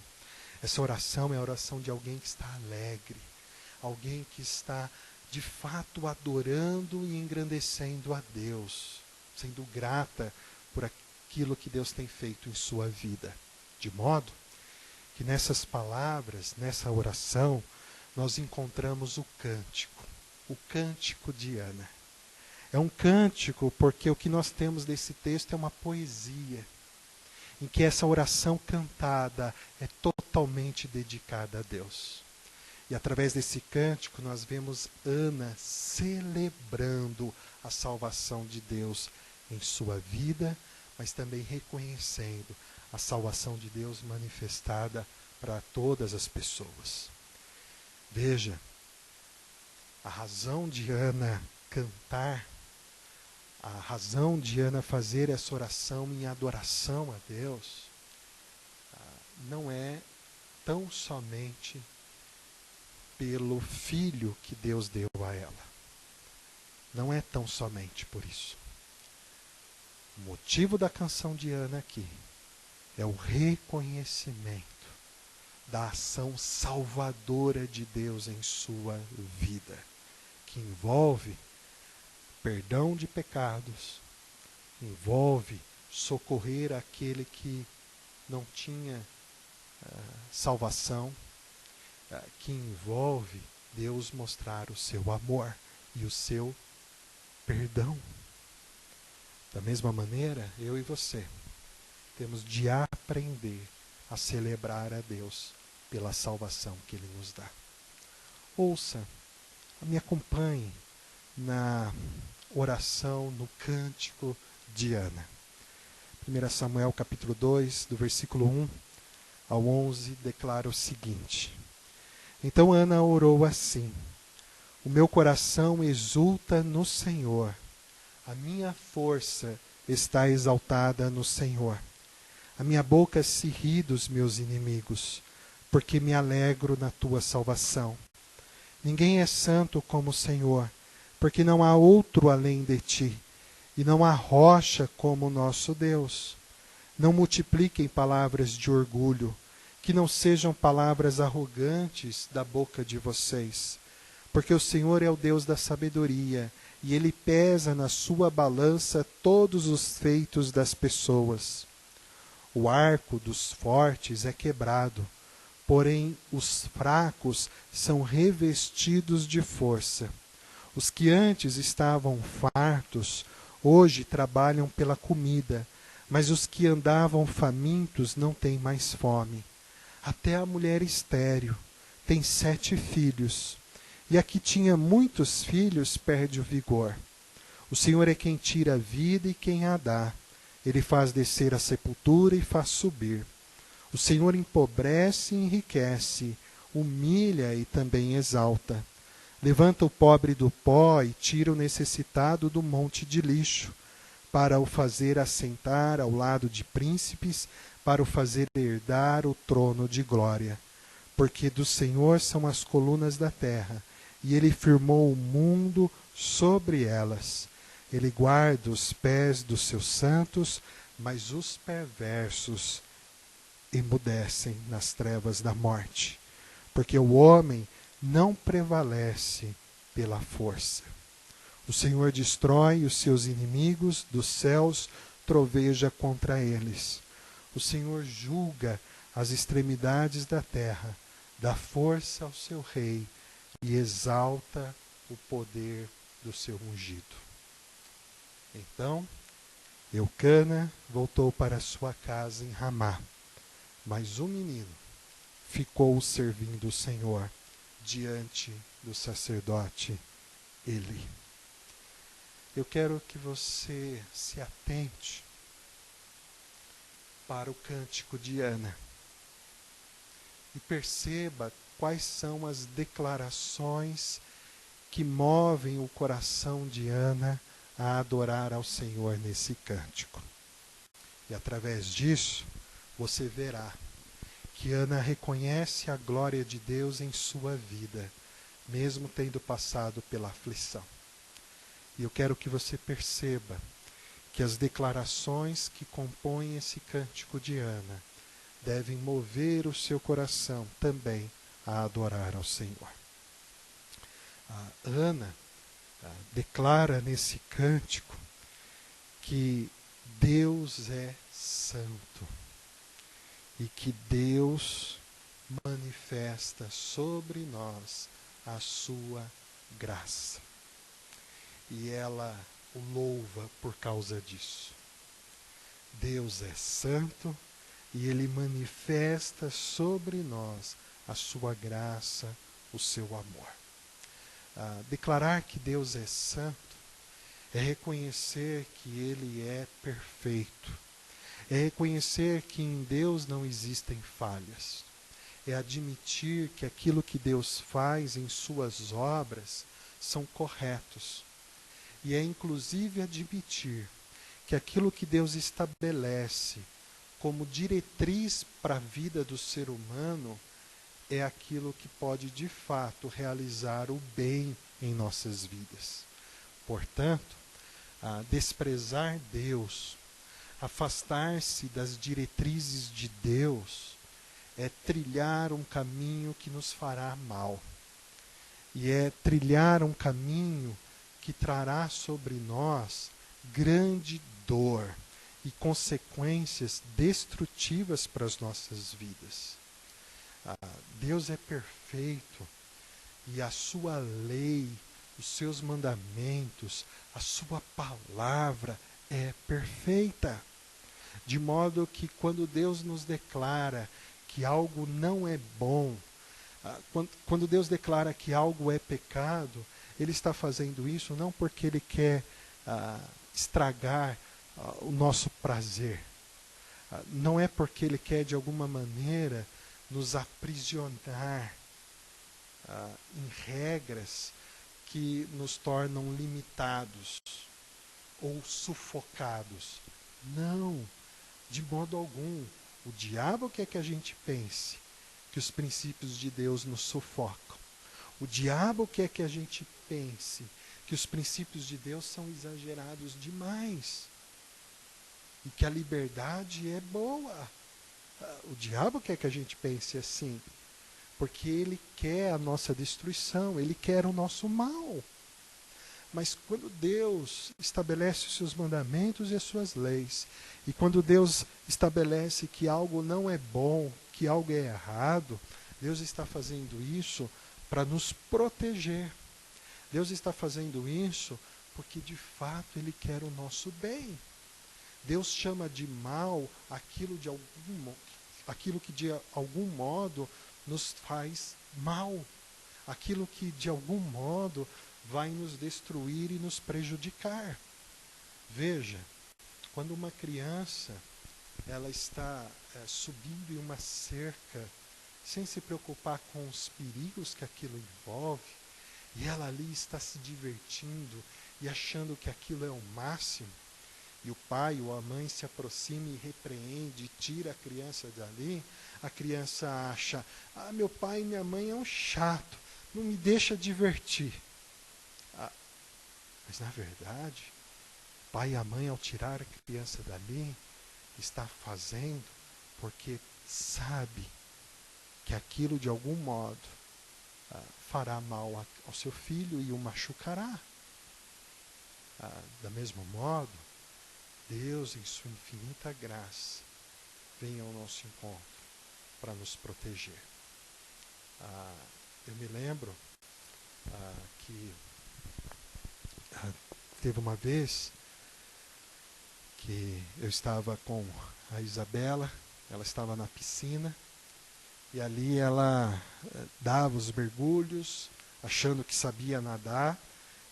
Essa oração é a oração de alguém que está alegre. Alguém que está, de fato, adorando e engrandecendo a Deus. Sendo grata por aquilo que Deus tem feito em sua vida. De modo que nessas palavras, nessa oração, nós encontramos o cântico. o cântico de Ana. É um cântico porque o que nós temos desse texto é uma poesia, em que essa oração cantada é totalmente dedicada a Deus. E através desse cântico nós vemos Ana celebrando a salvação de Deus em sua vida, mas também reconhecendo a salvação de Deus manifestada para todas as pessoas. Veja, a razão de Ana cantar, a razão de Ana fazer essa oração em adoração a Deus, não é tão somente pelo filho que Deus deu a ela. Não é tão somente por isso. O motivo da canção de Ana aqui é o reconhecimento da ação salvadora de Deus em sua vida, que envolve perdão de pecados, envolve socorrer aquele que não tinha salvação, que envolve Deus mostrar o seu amor e o seu perdão. Da mesma maneira, eu e você temos de aprender a celebrar a Deus pela salvação que Ele nos dá. Ouça, me acompanhe na oração, no cântico de Ana. 1 Samuel capítulo 2, do versículo 1 ao 11, declara o seguinte: Então Ana orou assim: O meu coração exulta no Senhor, a minha força está exaltada no Senhor. A minha boca se ri dos meus inimigos, porque me alegro na tua salvação. Ninguém é santo como o Senhor, porque não há outro além de ti, e não há rocha como o nosso Deus. Não multipliquem palavras de orgulho, que não sejam palavras arrogantes da boca de vocês, porque o Senhor é o Deus da sabedoria, e Ele pesa na sua balança todos os feitos das pessoas. O arco dos fortes é quebrado, porém os fracos são revestidos de força. Os que antes estavam fartos, hoje trabalham pela comida, mas os que andavam famintos não têm mais fome. Até a mulher estéril tem 7 filhos, e a que tinha muitos filhos perde o vigor. O Senhor é quem tira a vida e quem a dá. Ele faz descer a sepultura e faz subir. O Senhor empobrece e enriquece, humilha e também exalta. Levanta o pobre do pó e tira o necessitado do monte de lixo, para o fazer assentar ao lado de príncipes, para o fazer herdar o trono de glória. Porque do Senhor são as colunas da terra, e Ele firmou o mundo sobre elas. Ele guarda os pés dos seus santos, mas os perversos emudecem nas trevas da morte. Porque o homem não prevalece pela força. O Senhor destrói os seus inimigos, dos céus troveja contra eles. O Senhor julga as extremidades da terra, dá força ao seu rei e exalta o poder do seu ungido. Então, Eucana voltou para sua casa em Ramá, mas o menino ficou servindo o Senhor diante do sacerdote Eli. Eu quero que você se atente para o cântico de Ana e perceba quais são as declarações que movem o coração de Ana a adorar ao Senhor nesse cântico. E através disso, você verá que Ana reconhece a glória de Deus em sua vida, mesmo tendo passado pela aflição. E eu quero que você perceba que as declarações que compõem esse cântico de Ana devem mover o seu coração também a adorar ao Senhor. A Ana declara nesse cântico que Deus é santo e que Deus manifesta sobre nós a sua graça. E ela o louva por causa disso. Deus é santo e Ele manifesta sobre nós a sua graça, o seu amor. Declarar que Deus é santo é reconhecer que Ele é perfeito. É reconhecer que em Deus não existem falhas. É admitir que aquilo que Deus faz em suas obras são corretos. E é inclusive admitir que aquilo que Deus estabelece como diretriz para a vida do ser humano é aquilo que pode de fato realizar o bem em nossas vidas. Portanto, desprezar Deus, afastar-se das diretrizes de Deus, é trilhar um caminho que nos fará mal. E é trilhar um caminho que trará sobre nós grande dor e consequências destrutivas para as nossas vidas. Deus é perfeito e a sua lei, os seus mandamentos, a sua palavra é perfeita. De modo que quando Deus nos declara que algo não é bom, quando Deus declara que algo é pecado, Ele está fazendo isso não porque Ele quer estragar o nosso prazer. Não é porque Ele quer, de alguma maneira, nos aprisionar em regras que nos tornam limitados ou sufocados. Não, de modo algum. O diabo quer que a gente pense que os princípios de Deus nos sufocam. O diabo quer que a gente pense que os princípios de Deus são exagerados demais e que a liberdade é boa. O diabo quer que a gente pense assim, porque ele quer a nossa destruição, ele quer o nosso mal. Mas quando Deus estabelece os seus mandamentos e as suas leis, e quando Deus estabelece que algo não é bom, que algo é errado, Deus está fazendo isso para nos proteger. Deus está fazendo isso porque de fato Ele quer o nosso bem. Deus chama de mal aquilo que de algum modo nos faz mal, aquilo que de algum modo vai nos destruir e nos prejudicar. Veja, quando uma criança ela está subindo em uma cerca, sem se preocupar com os perigos que aquilo envolve, e ela ali está se divertindo e achando que aquilo é o máximo, e o pai ou a mãe se aproxima e repreende, tira a criança dali, a criança acha, meu pai e minha mãe é um chato, não me deixa divertir. Mas na verdade, o pai e a mãe, ao tirar a criança dali, está fazendo porque sabe que aquilo de algum modo fará mal ao seu filho e o machucará. Da mesmo modo, Deus, em sua infinita graça, vem ao nosso encontro para nos proteger. Eu me lembro que teve uma vez que eu estava com a Isabela, ela estava na piscina, e ali ela dava os mergulhos, achando que sabia nadar,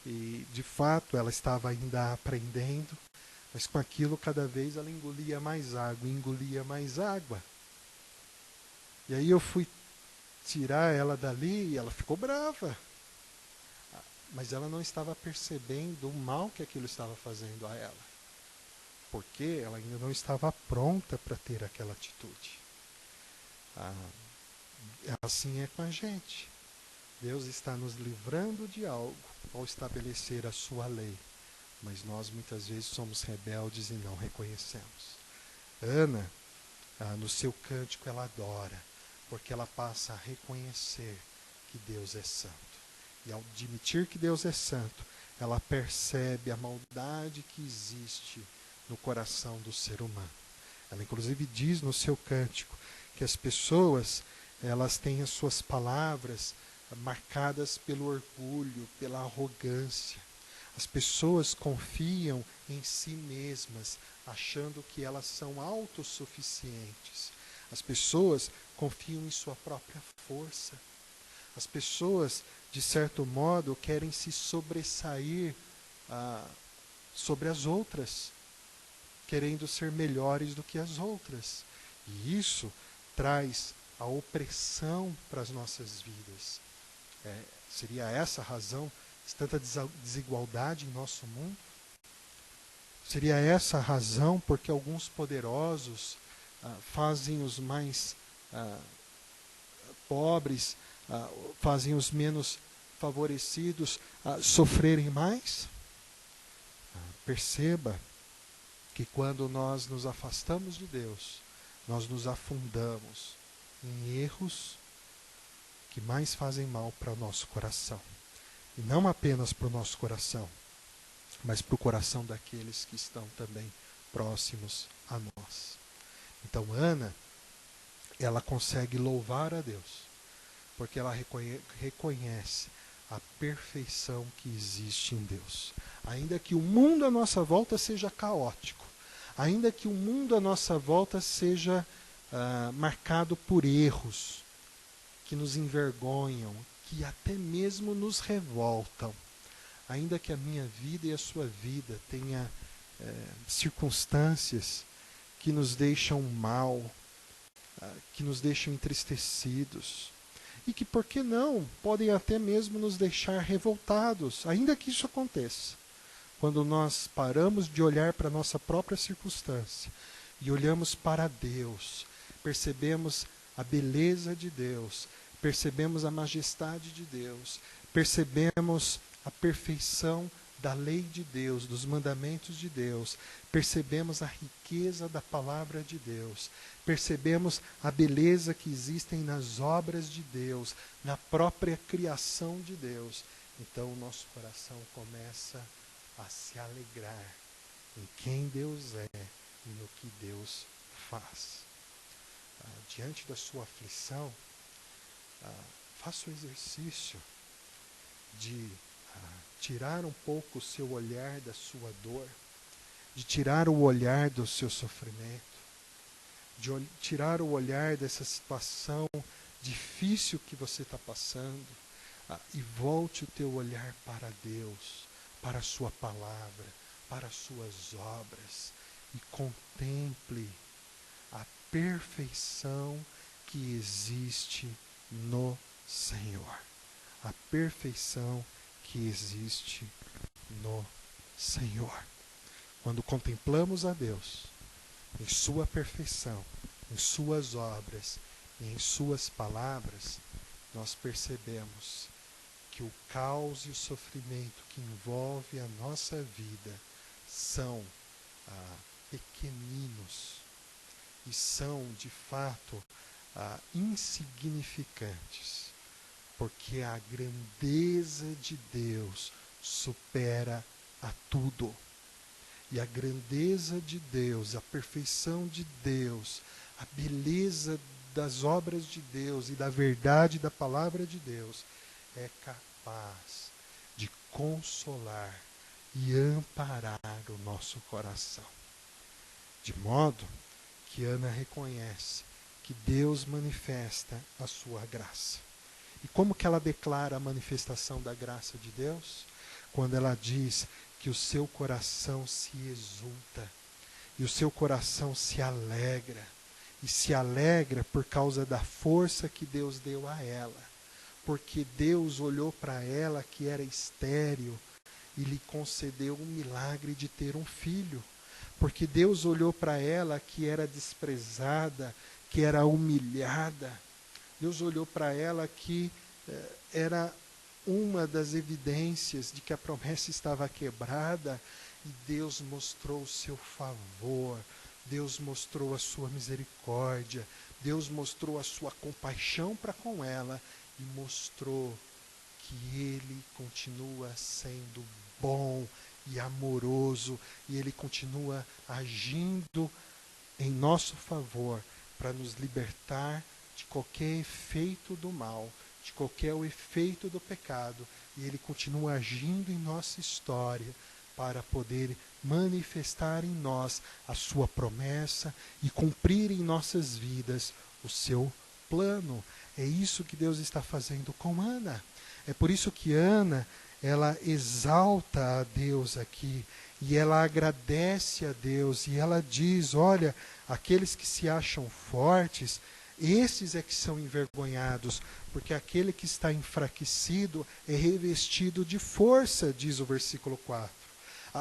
e de fato ela estava ainda aprendendo, mas com aquilo cada vez ela engolia mais água. E aí eu fui tirar ela dali e ela ficou brava. Mas ela não estava percebendo o mal que aquilo estava fazendo a ela. Porque ela ainda não estava pronta para ter aquela atitude. Assim é com a gente. Deus está nos livrando de algo ao estabelecer a sua lei. Mas nós muitas vezes somos rebeldes e não reconhecemos. Ana, no seu cântico, ela adora, porque ela passa a reconhecer que Deus é santo. E ao admitir que Deus é santo, ela percebe a maldade que existe no coração do ser humano. Ela inclusive diz no seu cântico que as pessoas, elas têm as suas palavras marcadas pelo orgulho, pela arrogância. As pessoas confiam em si mesmas, achando que elas são autossuficientes. As pessoas confiam em sua própria força. As pessoas, de certo modo, querem se sobressair sobre as outras, querendo ser melhores do que as outras. E isso traz a opressão para as nossas vidas. Seria essa a razão de tanta desigualdade em nosso mundo? Seria essa a razão porque alguns poderosos fazem os mais pobres, fazem os menos favorecidos sofrerem mais? Perceba que quando nós nos afastamos de Deus, nós nos afundamos em erros que mais fazem mal para o nosso coração. E não apenas para o nosso coração, mas para o coração daqueles que estão também próximos a nós. Então Ana, ela consegue louvar a Deus, porque ela reconhece a perfeição que existe em Deus. Ainda que o mundo à nossa volta seja caótico, ainda que o mundo à nossa volta seja marcado por erros que nos envergonham, que até mesmo nos revoltam, ainda que a minha vida e a sua vida tenha circunstâncias que nos deixam mal, que nos deixam entristecidos, e que, por que não, podem até mesmo nos deixar revoltados, ainda que isso aconteça. Quando nós paramos de olhar para a nossa própria circunstância e olhamos para Deus, percebemos a beleza de Deus, percebemos a majestade de Deus, percebemos a perfeição da lei de Deus, dos mandamentos de Deus, percebemos a riqueza da palavra de Deus, percebemos a beleza que existem nas obras de Deus, na própria criação de Deus. Então o nosso coração começa a se alegrar em quem Deus é e no que Deus faz. Diante da sua aflição, faça o exercício de tirar um pouco o seu olhar da sua dor, de tirar o olhar do seu sofrimento, de tirar o olhar dessa situação difícil que você está passando, e volte o teu olhar para Deus, para a sua palavra, para as suas obras, e contemple a perfeição que existe no Senhor. A perfeição que existe no Senhor. Quando contemplamos a Deus em sua perfeição, em suas obras e em suas palavras, nós percebemos que o caos e o sofrimento que envolve a nossa vida são pequeninos e são, de fato, insignificantes, porque a grandeza de Deus supera a tudo. E a grandeza de Deus, a perfeição de Deus, a beleza das obras de Deus e da verdade da palavra de Deus é capaz de consolar e amparar o nosso coração. De modo que Ana reconhece que Deus manifesta a sua graça. E como que ela declara a manifestação da graça de Deus? Quando ela diz que o seu coração se exulta, e o seu coração se alegra, e se alegra por causa da força que Deus deu a ela, porque Deus olhou para ela que era estéril e lhe concedeu o milagre de ter um filho, porque Deus olhou para ela que era desprezada, que era humilhada, Deus olhou para ela que era uma das evidências de que a promessa estava quebrada, e Deus mostrou o seu favor, Deus mostrou a sua misericórdia, Deus mostrou a sua compaixão para com ela, e mostrou que Ele continua sendo bom e amoroso, e Ele continua agindo em nosso favor para nos libertar de qualquer efeito do mal, de de qual é o efeito do pecado, e ele continua agindo em nossa história para poder manifestar em nós a sua promessa e cumprir em nossas vidas o seu plano. É isso que Deus está fazendo com Ana. É por isso que Ana, ela exalta a Deus aqui, e ela agradece a Deus, e ela diz, olha, aqueles que se acham fortes, esses é que são envergonhados, porque aquele que está enfraquecido é revestido de força, diz o versículo 4.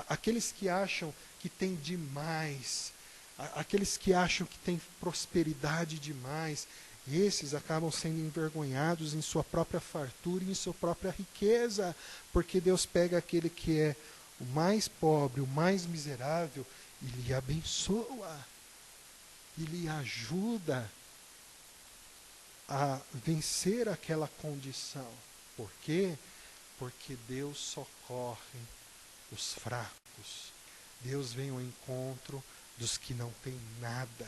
Aqueles que acham que têm demais, aqueles que acham que têm prosperidade demais, esses acabam sendo envergonhados em sua própria fartura e em sua própria riqueza, porque Deus pega aquele que é o mais pobre, o mais miserável, e lhe abençoa, e lhe ajuda a vencer aquela condição. Por quê? Porque Deus socorre os fracos. Deus vem ao encontro dos que não têm nada.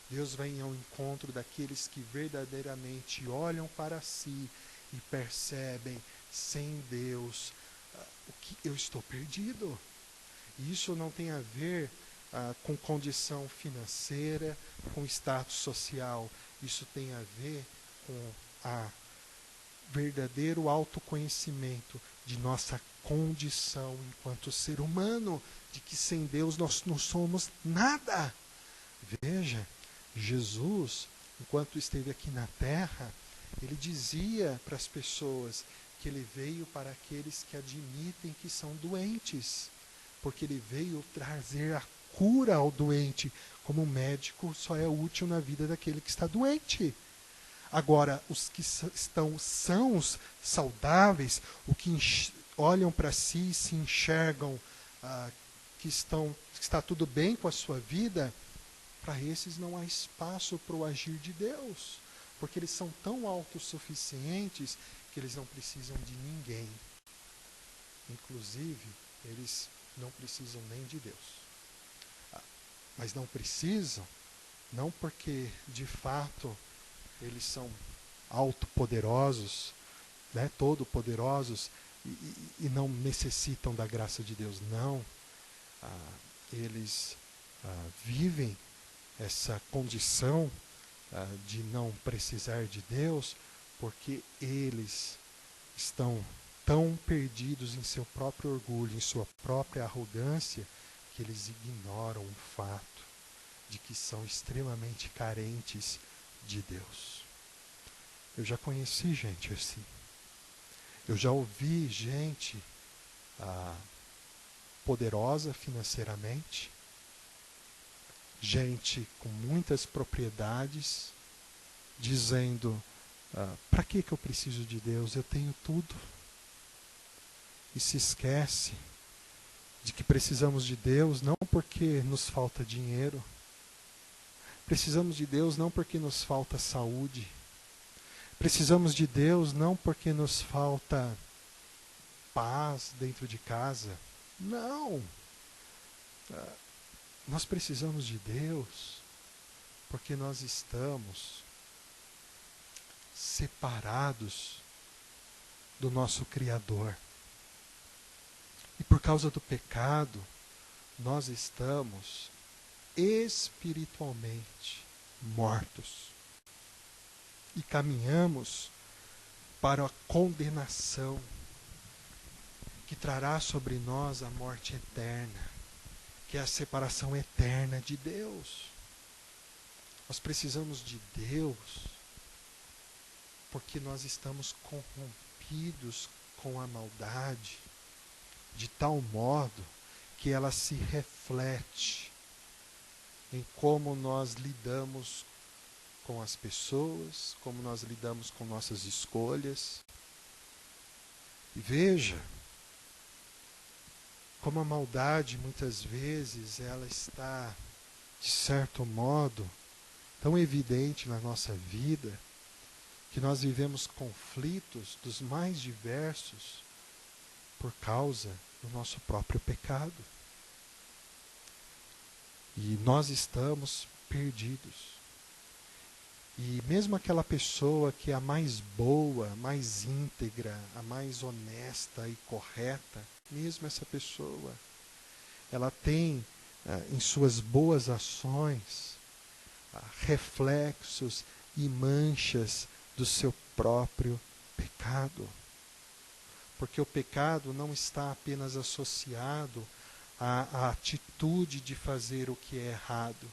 Deus vem ao encontro daqueles que verdadeiramente olham para si e percebem, sem Deus, o que eu estou perdido. E isso não tem a ver com condição financeira, com status social. Isso tem a ver com a verdadeiro autoconhecimento de nossa condição enquanto ser humano, de que sem Deus nós não somos nada. Veja, Jesus, enquanto esteve aqui na terra, ele dizia para as pessoas que ele veio para aqueles que admitem que são doentes, porque ele veio trazer a cura ao doente, como um médico só é útil na vida daquele que está doente. Agora, os que estão sãos, saudáveis, os que olham para si e se enxergam que está tudo bem com a sua vida, para esses não há espaço para o agir de Deus, porque eles são tão autossuficientes que eles não precisam de ninguém. Inclusive, eles não precisam nem de Deus. Mas não precisam, não porque, de fato, eles são autopoderosos, né, todo-poderosos, e não necessitam da graça de Deus. Não. Eles vivem essa condição de não precisar de Deus porque eles estão tão perdidos em seu próprio orgulho, em sua própria arrogância, que eles ignoram o fato de que são extremamente carentes de Deus. Eu já conheci gente assim. Eu já ouvi gente poderosa financeiramente, gente com muitas propriedades, dizendo, para que eu preciso de Deus? Eu tenho tudo. E se esquece de que precisamos de Deus não porque nos falta dinheiro, precisamos de Deus não porque nos falta saúde, precisamos de Deus não porque nos falta paz dentro de casa. Não! Nós precisamos de Deus porque nós estamos separados do nosso Criador. E por causa do pecado, nós estamos espiritualmente mortos. E caminhamos para a condenação que trará sobre nós a morte eterna, que é a separação eterna de Deus. Nós precisamos de Deus porque nós estamos corrompidos com a maldade, de tal modo que ela se reflete em como nós lidamos com as pessoas, como nós lidamos com nossas escolhas. E veja como a maldade, muitas vezes, ela está, de certo modo, tão evidente na nossa vida, que nós vivemos conflitos dos mais diversos por causa do nosso próprio pecado. E nós estamos perdidos. E mesmo aquela pessoa que é a mais boa, mais íntegra, a mais honesta e correta, mesmo essa pessoa, ela tem em suas boas ações reflexos e manchas do seu próprio pecado. Porque o pecado não está apenas associado à atitude de fazer o que é errado.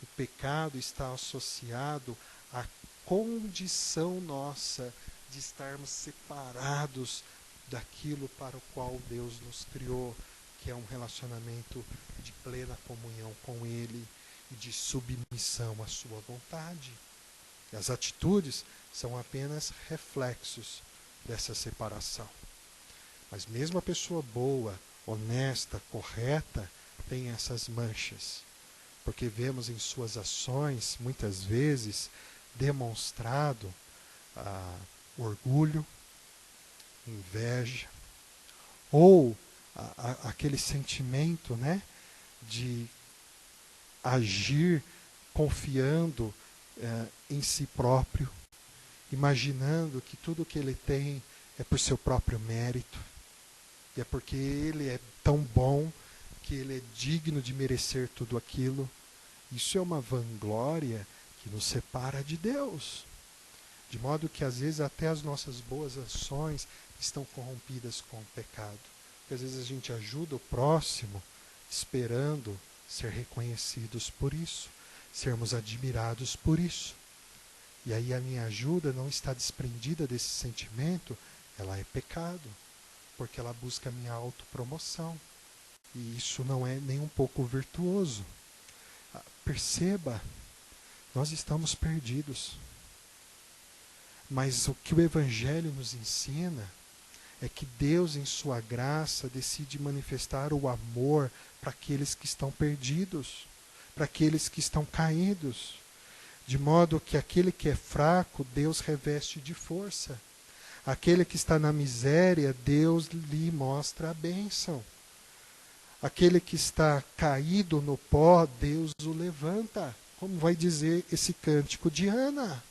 O pecado está associado à condição nossa de estarmos separados daquilo para o qual Deus nos criou, que é um relacionamento de plena comunhão com Ele e de submissão à sua vontade. E as atitudes são apenas reflexos dessa separação. Mas mesmo a pessoa boa, honesta, correta, tem essas manchas. Porque vemos em suas ações, muitas vezes, demonstrado orgulho, inveja, ou aquele sentimento, né, de agir confiando em si próprio, imaginando que tudo que ele tem é por seu próprio mérito, e é porque ele é tão bom que ele é digno de merecer tudo aquilo. Isso é uma vanglória que nos separa de Deus. De modo que às vezes até as nossas boas ações estão corrompidas com o pecado. Porque às vezes a gente ajuda o próximo esperando ser reconhecidos por isso, sermos admirados por isso. E aí a minha ajuda não está desprendida desse sentimento, ela é pecado, porque ela busca a minha autopromoção. E isso não é nem um pouco virtuoso. Perceba, nós estamos perdidos. Mas o que o Evangelho nos ensina é que Deus, em sua graça, decide manifestar o amor para aqueles que estão perdidos, para aqueles que estão caídos. De modo que aquele que é fraco, Deus reveste de força. Aquele que está na miséria, Deus lhe mostra a bênção. Aquele que está caído no pó, Deus o levanta. Como vai dizer esse cântico de Ana.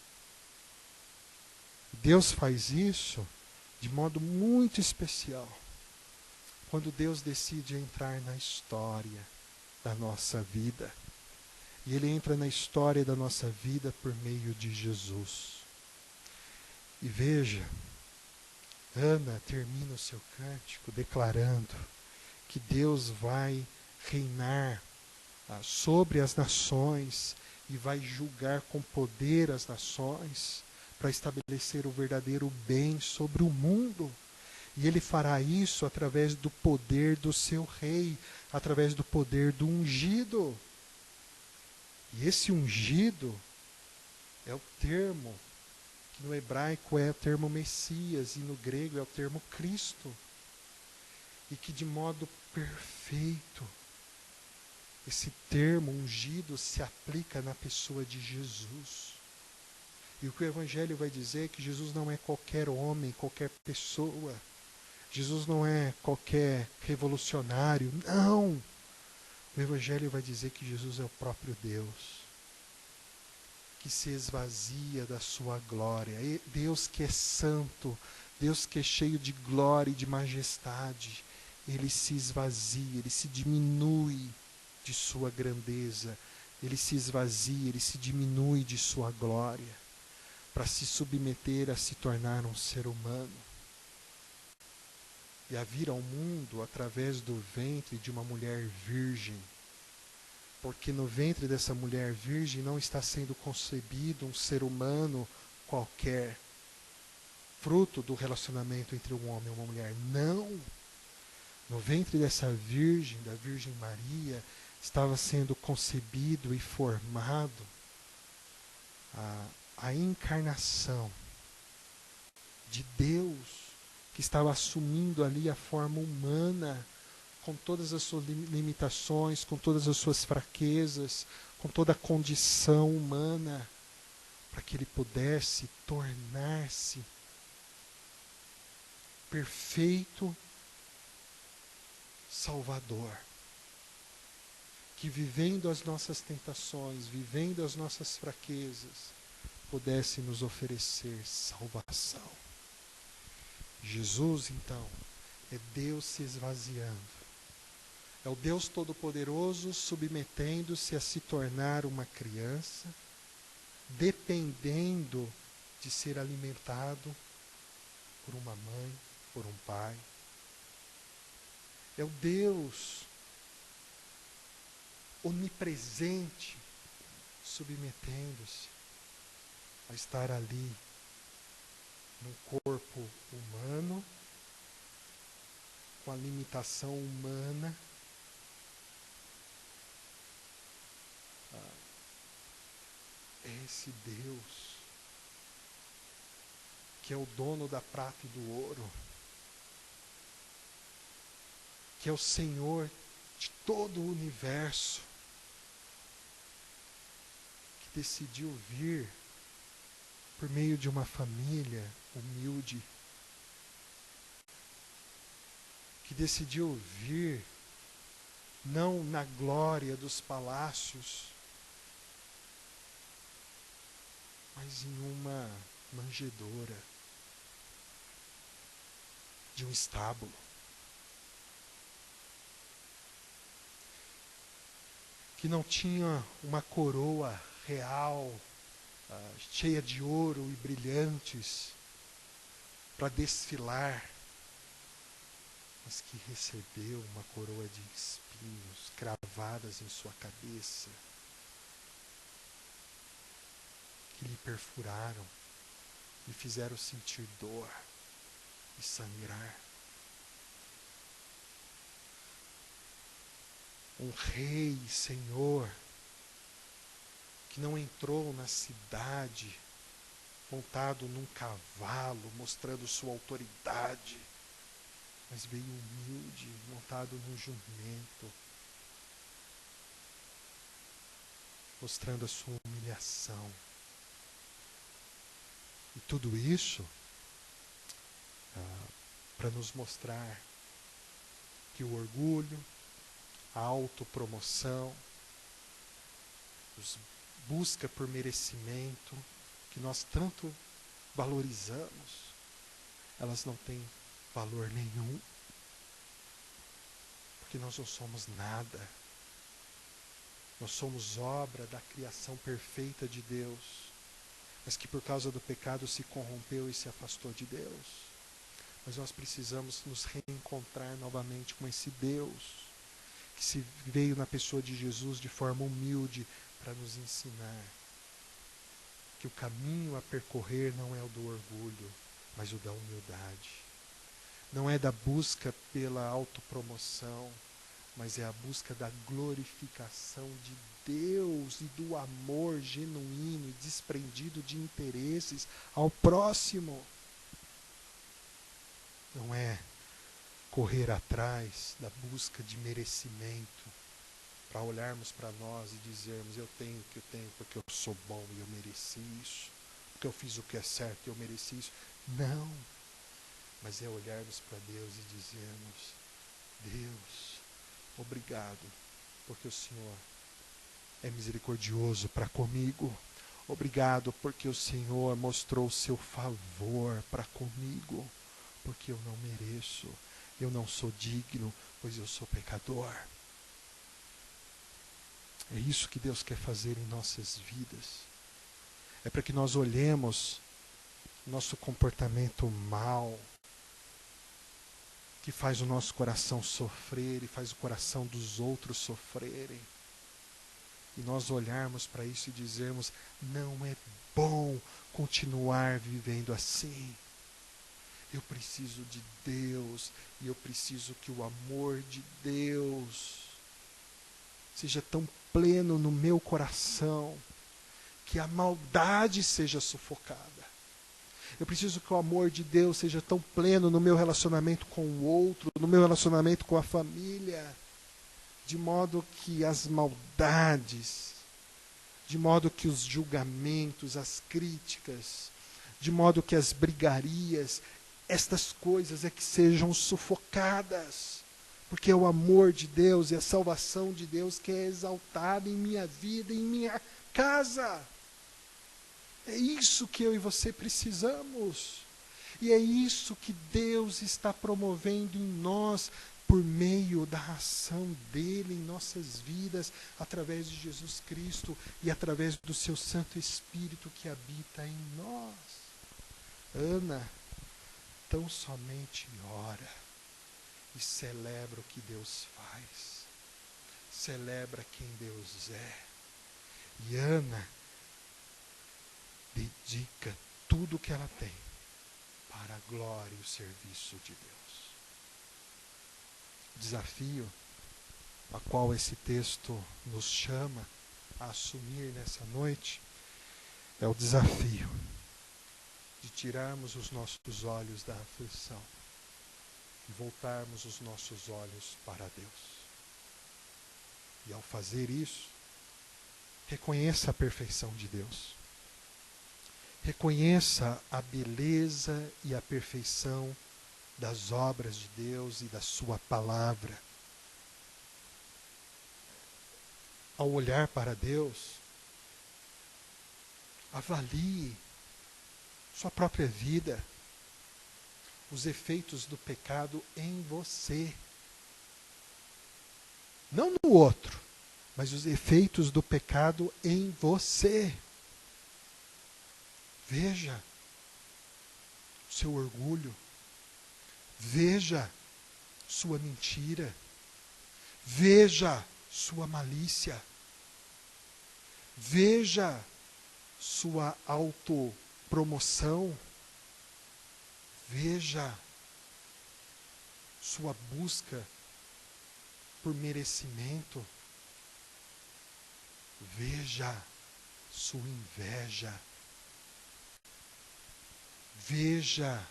Deus faz isso de modo muito especial. Quando Deus decide entrar na história da nossa vida. E Ele entra na história da nossa vida por meio de Jesus. E veja, Ana termina o seu cântico declarando que Deus vai reinar sobre as nações e vai julgar com poder as nações para estabelecer o verdadeiro bem sobre o mundo. E Ele fará isso através do poder do seu rei, através do poder do ungido. E esse ungido é o termo que no hebraico é o termo Messias e no grego é o termo Cristo. E que de modo perfeito esse termo ungido se aplica na pessoa de Jesus. E o que o Evangelho vai dizer é que Jesus não é qualquer homem, qualquer pessoa. Jesus não é qualquer revolucionário. Não! O Evangelho vai dizer que Jesus é o próprio Deus, que se esvazia da sua glória. E Deus que é santo, Deus que é cheio de glória e de majestade, Ele se esvazia, Ele se diminui de sua grandeza, Ele se esvazia, Ele se diminui de sua glória, para se submeter a se tornar um ser humano e a vir ao mundo através do ventre de uma mulher virgem. Porque no ventre dessa mulher virgem não está sendo concebido um ser humano qualquer, fruto do relacionamento entre um homem e uma mulher. Não! No ventre dessa virgem, da Virgem Maria, estava sendo concebido e formado a encarnação de Deus, que estava assumindo ali a forma humana, com todas as suas limitações, com todas as suas fraquezas, com toda a condição humana, para que Ele pudesse tornar-se perfeito Salvador, que vivendo as nossas tentações, vivendo as nossas fraquezas, pudesse nos oferecer salvação. Jesus, então, é Deus se esvaziando. É o Deus Todo-Poderoso submetendo-se a se tornar uma criança, dependendo de ser alimentado por uma mãe, por um pai. É o Deus onipresente submetendo-se a estar ali num corpo humano, com a limitação humana, é esse Deus que é o dono da prata e do ouro, que é o Senhor de todo o universo, que decidiu vir por meio de uma família humilde, que decidiu vir não na glória dos palácios, mas em uma manjedoura de um estábulo. Que não tinha uma coroa real, cheia de ouro e brilhantes, para desfilar, mas que recebeu uma coroa de espinhos cravadas em sua cabeça, que lhe perfuraram, lhe fizeram sentir dor e sangrar. Um rei, Senhor, que não entrou na cidade montado num cavalo, mostrando sua autoridade, mas veio humilde, montado num jumento, mostrando a sua humilhação. E tudo isso para nos mostrar que o orgulho, a autopromoção, busca por merecimento, que nós tanto valorizamos, elas não têm valor nenhum, porque nós não somos nada. Nós somos obra da criação perfeita de Deus, mas que por causa do pecado se corrompeu e se afastou de Deus. Mas nós precisamos nos reencontrar novamente com esse Deus, que se veio na pessoa de Jesus de forma humilde para nos ensinar que o caminho a percorrer não é o do orgulho, mas o da humildade. Não é da busca pela autopromoção, mas é a busca da glorificação de Deus e do amor genuíno e desprendido de interesses ao próximo. Não é correr atrás da busca de merecimento, para olharmos para nós e dizermos: eu tenho o que eu tenho porque eu sou bom e eu mereci isso, porque eu fiz o que é certo e eu mereci isso. Não, mas é olharmos para Deus e dizermos: Deus, obrigado, porque o Senhor é misericordioso para comigo. Obrigado porque o Senhor mostrou o seu favor para comigo, porque eu não mereço, eu não sou digno, pois eu sou pecador. É isso que Deus quer fazer em nossas vidas. É para que nós olhemos nosso comportamento mau, que faz o nosso coração sofrer e faz o coração dos outros sofrerem. E nós olharmos para isso e dizermos: não é bom continuar vivendo assim. Eu preciso de Deus e eu preciso que o amor de Deus seja tão pleno no meu coração, que a maldade seja sufocada. Eu preciso que o amor de Deus seja tão pleno no meu relacionamento com o outro, no meu relacionamento com a família, de modo que as maldades, de modo que os julgamentos, as críticas, de modo que as brigarias, estas coisas é que sejam sufocadas, porque é o amor de Deus e a salvação de Deus que é exaltada em minha vida, em minha casa. É isso que eu e você precisamos. E é isso que Deus está promovendo em nós, por meio da ação dele em nossas vidas, através de Jesus Cristo e através do seu Santo Espírito que habita em nós. Ana, tão somente ora e celebra o que Deus faz. Celebra quem Deus é. E Ana dedica tudo o que ela tem para a glória e o serviço de Deus. O desafio a qual esse texto nos chama a assumir nessa noite é o desafio de tirarmos os nossos olhos da aflição e voltarmos os nossos olhos para Deus. E ao fazer isso, reconheça a perfeição de Deus. Reconheça a beleza e a perfeição das obras de Deus e da sua palavra. Ao olhar para Deus, avalie sua própria vida, os efeitos do pecado em você. Não no outro, mas os efeitos do pecado em você. Veja o seu orgulho. Veja sua mentira. Veja sua malícia. Veja sua autopromoção. Veja sua busca por merecimento. Veja sua inveja. Veja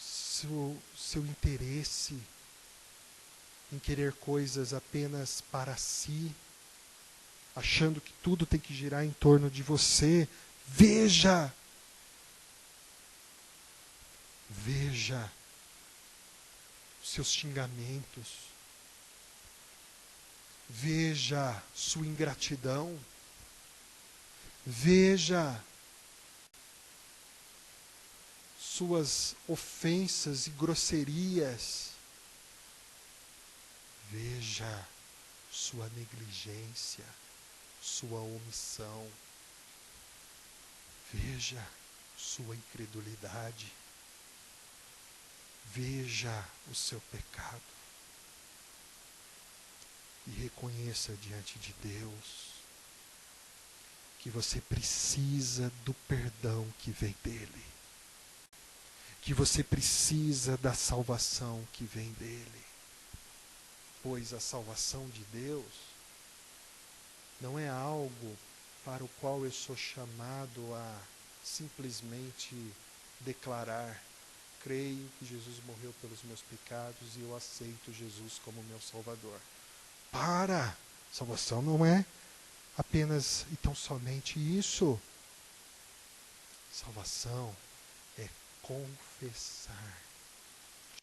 seu interesse em querer coisas apenas para si, achando que tudo tem que girar em torno de você. Veja! Veja os seus xingamentos. Veja sua ingratidão. Veja suas ofensas e grosserias. Veja sua negligência, sua omissão. Veja sua incredulidade. Veja o seu pecado. E reconheça diante de Deus que você precisa do perdão que vem dele. Que você precisa da salvação que vem dele. Pois a salvação de Deus não é algo para o qual eu sou chamado a simplesmente declarar: creio que Jesus morreu pelos meus pecados e eu aceito Jesus como meu Salvador. Para! Salvação não é apenas e tão somente isso. Salvação é confessar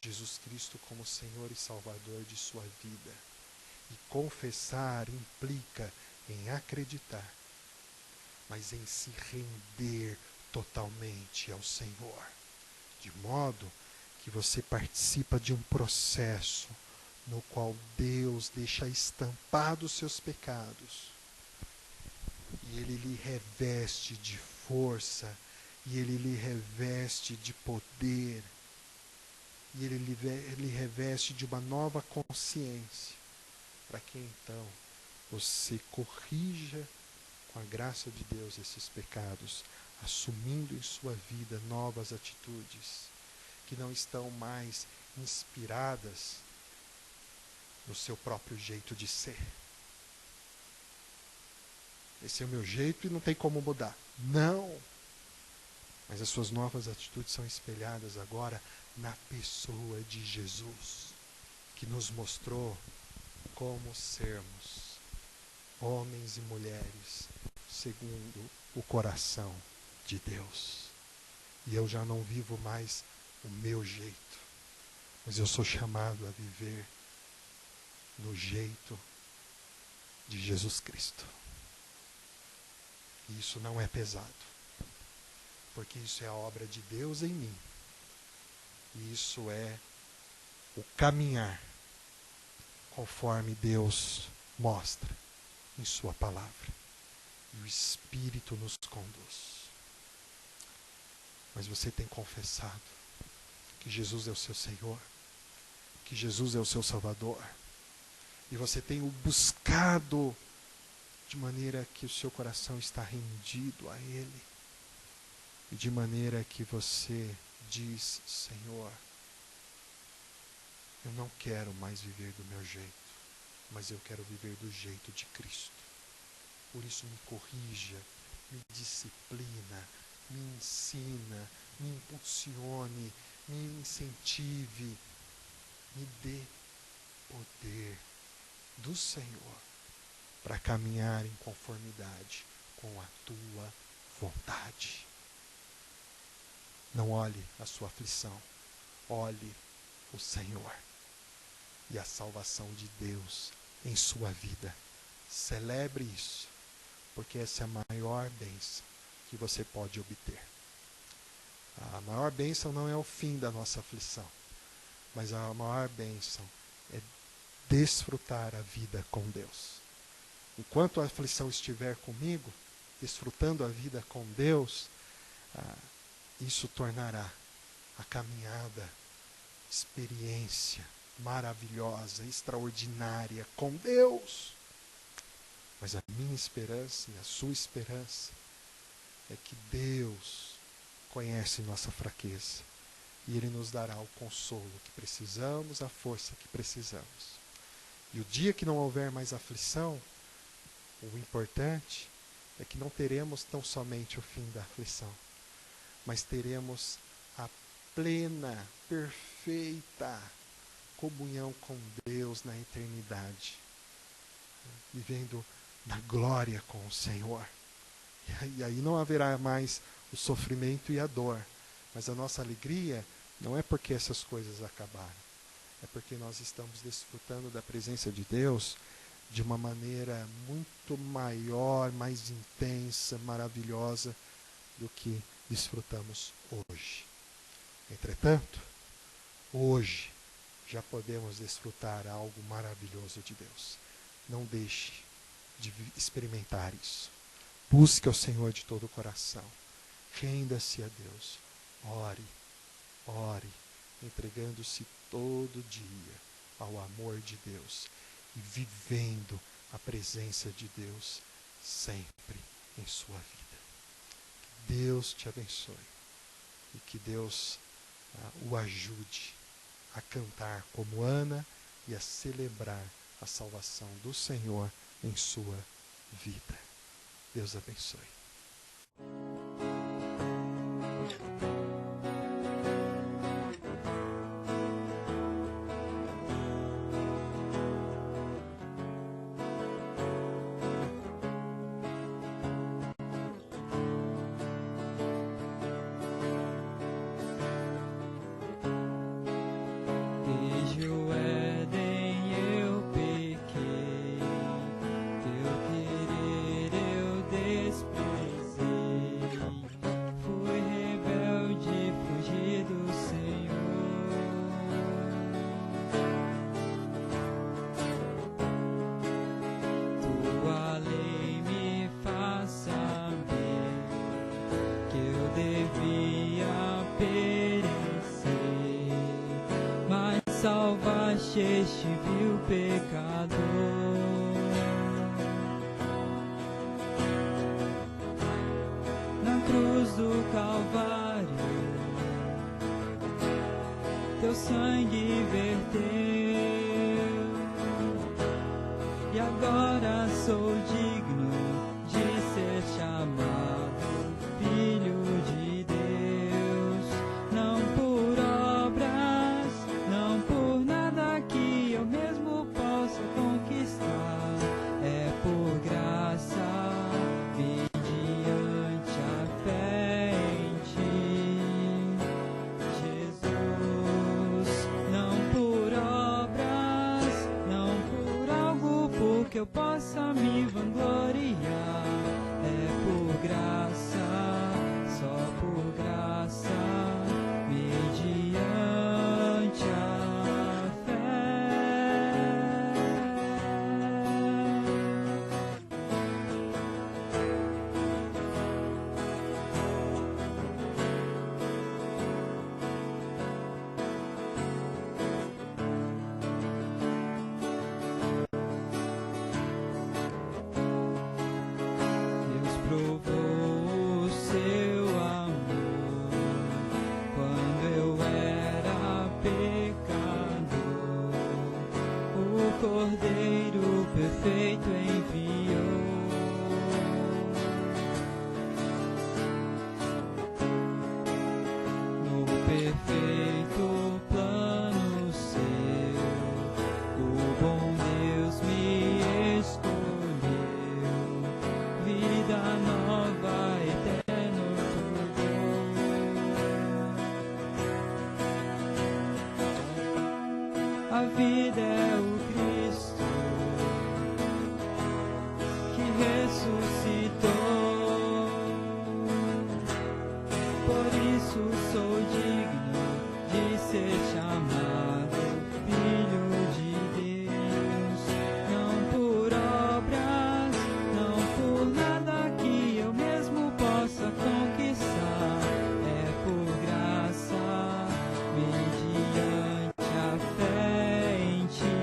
Jesus Cristo como Senhor e Salvador de sua vida. E confessar implica em acreditar, mas em se render totalmente ao Senhor. De modo que você participa de um processo no qual Deus deixa estampados seus pecados. E Ele lhe reveste de força, e Ele lhe reveste de poder, e Ele lhe reveste de uma nova consciência, para que então você corrija com a graça de Deus esses pecados, assumindo em sua vida novas atitudes, que não estão mais inspiradas no seu próprio jeito de ser. Esse é o meu jeito e não tem como mudar. Não! Mas as suas novas atitudes são espelhadas agora na pessoa de Jesus, que nos mostrou como sermos homens e mulheres segundo o coração de Deus. E eu já não vivo mais o meu jeito, mas eu sou chamado a viver no jeito de Jesus Cristo. E isso não é pesado, porque isso é a obra de Deus em mim. E isso é o caminhar conforme Deus mostra em sua palavra. E o Espírito nos conduz. Mas você tem confessado que Jesus é o seu Senhor, que Jesus é o seu Salvador. E você tem o buscado de maneira que o seu coração está rendido a Ele. E de maneira que você diz: Senhor, eu não quero mais viver do meu jeito, mas eu quero viver do jeito de Cristo. Por isso me corrija, me disciplina, me ensina, me impulsione, me incentive, me dê poder do Senhor para caminhar em conformidade com a tua vontade. Não olhe a sua aflição, olhe o Senhor e a salvação de Deus em sua vida. Celebre isso, porque essa é a maior bênção que você pode obter. A maior bênção não é o fim da nossa aflição, mas a maior bênção é desfrutar a vida com Deus. Enquanto a aflição estiver comigo, desfrutando a vida com Deus, isso tornará a caminhada, experiência maravilhosa, extraordinária com Deus. Mas a minha esperança e a sua esperança é que Deus conhece nossa fraqueza e Ele nos dará o consolo que precisamos, a força que precisamos. E o dia que não houver mais aflição, o importante é que não teremos tão somente o fim da aflição, mas teremos a plena, perfeita comunhão com Deus na eternidade, vivendo na glória com o Senhor. E aí não haverá mais o sofrimento e a dor, mas a nossa alegria não é porque essas coisas acabaram, é porque nós estamos desfrutando da presença de Deus de uma maneira muito maior, mais intensa, maravilhosa do que desfrutamos hoje. Entretanto, hoje já podemos desfrutar algo maravilhoso de Deus. Não deixe de experimentar isso. Busque ao Senhor de todo o coração. Renda-se a Deus. Ore, entregando-se todo dia ao amor de Deus e vivendo a presença de Deus sempre em sua vida. Que Deus te abençoe e que Deus o ajude a cantar como Ana e a celebrar a salvação do Senhor em sua vida. Deus abençoe. Desde o Éden eu pequei, teu querer eu desprezei. Fui rebelde, fugi do Senhor. Tua lei me faz saber que eu devia perecer, mas salvaste este vil pecador. Na cruz do Calvário, teu sangue verteu, e agora sou digno de ser chamado filho de Deus. Não por obras, não por nada que eu mesmo possa conquistar, é por graça, mediante a fé em ti, Jesus. Não por obras, não por algo por que eu possa me vangloriar, é por provou o seu amor quando eu era pecador. O Cordeiro perfeito enviou. No perfeito plano seu, o bom Deus me escolheu, vida nova, eterno tudo. A vida é o Cristo que ressuscitou. Por isso sou digno de ser chamado Filho de Deus. Não por obras, não por nada que eu mesmo possa conquistar. É por graça, mediante a fé em Ti,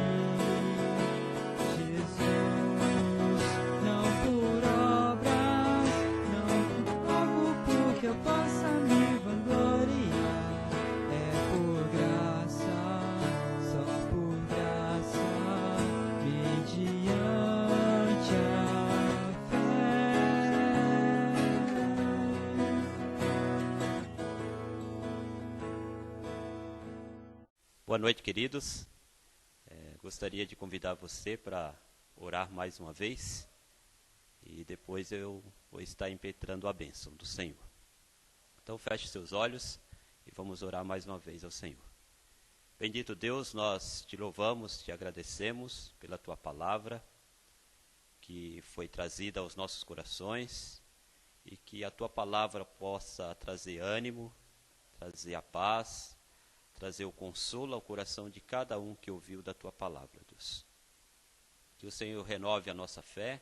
Jesus. Não por obras, não por algo porque eu possa me vangloriar. É por graça, só por graça, mediante a fé. Boa noite, queridos. Gostaria de convidar você para orar mais uma vez e depois eu vou estar impetrando a bênção do Senhor. Então feche seus olhos e vamos orar mais uma vez ao Senhor. Bendito Deus, nós te louvamos, te agradecemos pela tua palavra que foi trazida aos nossos corações e que a tua palavra possa trazer ânimo, trazer a paz, trazer o consolo ao coração de cada um que ouviu da tua palavra, Deus. Que o Senhor renove a nossa fé,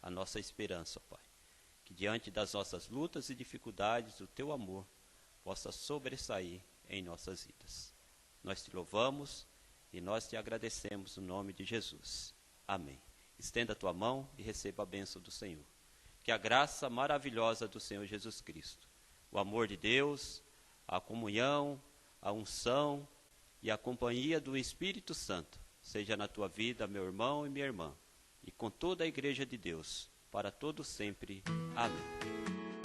a nossa esperança, Pai. Que diante das nossas lutas e dificuldades, o teu amor possa sobressair em nossas vidas. Nós te louvamos e nós te agradecemos no nome de Jesus. Amém. Estenda a tua mão e receba a bênção do Senhor. Que a graça maravilhosa do Senhor Jesus Cristo, o amor de Deus, a comunhão, a unção e a companhia do Espírito Santo seja na tua vida, meu irmão e minha irmã, e com toda a igreja de Deus, para todo sempre. Amém.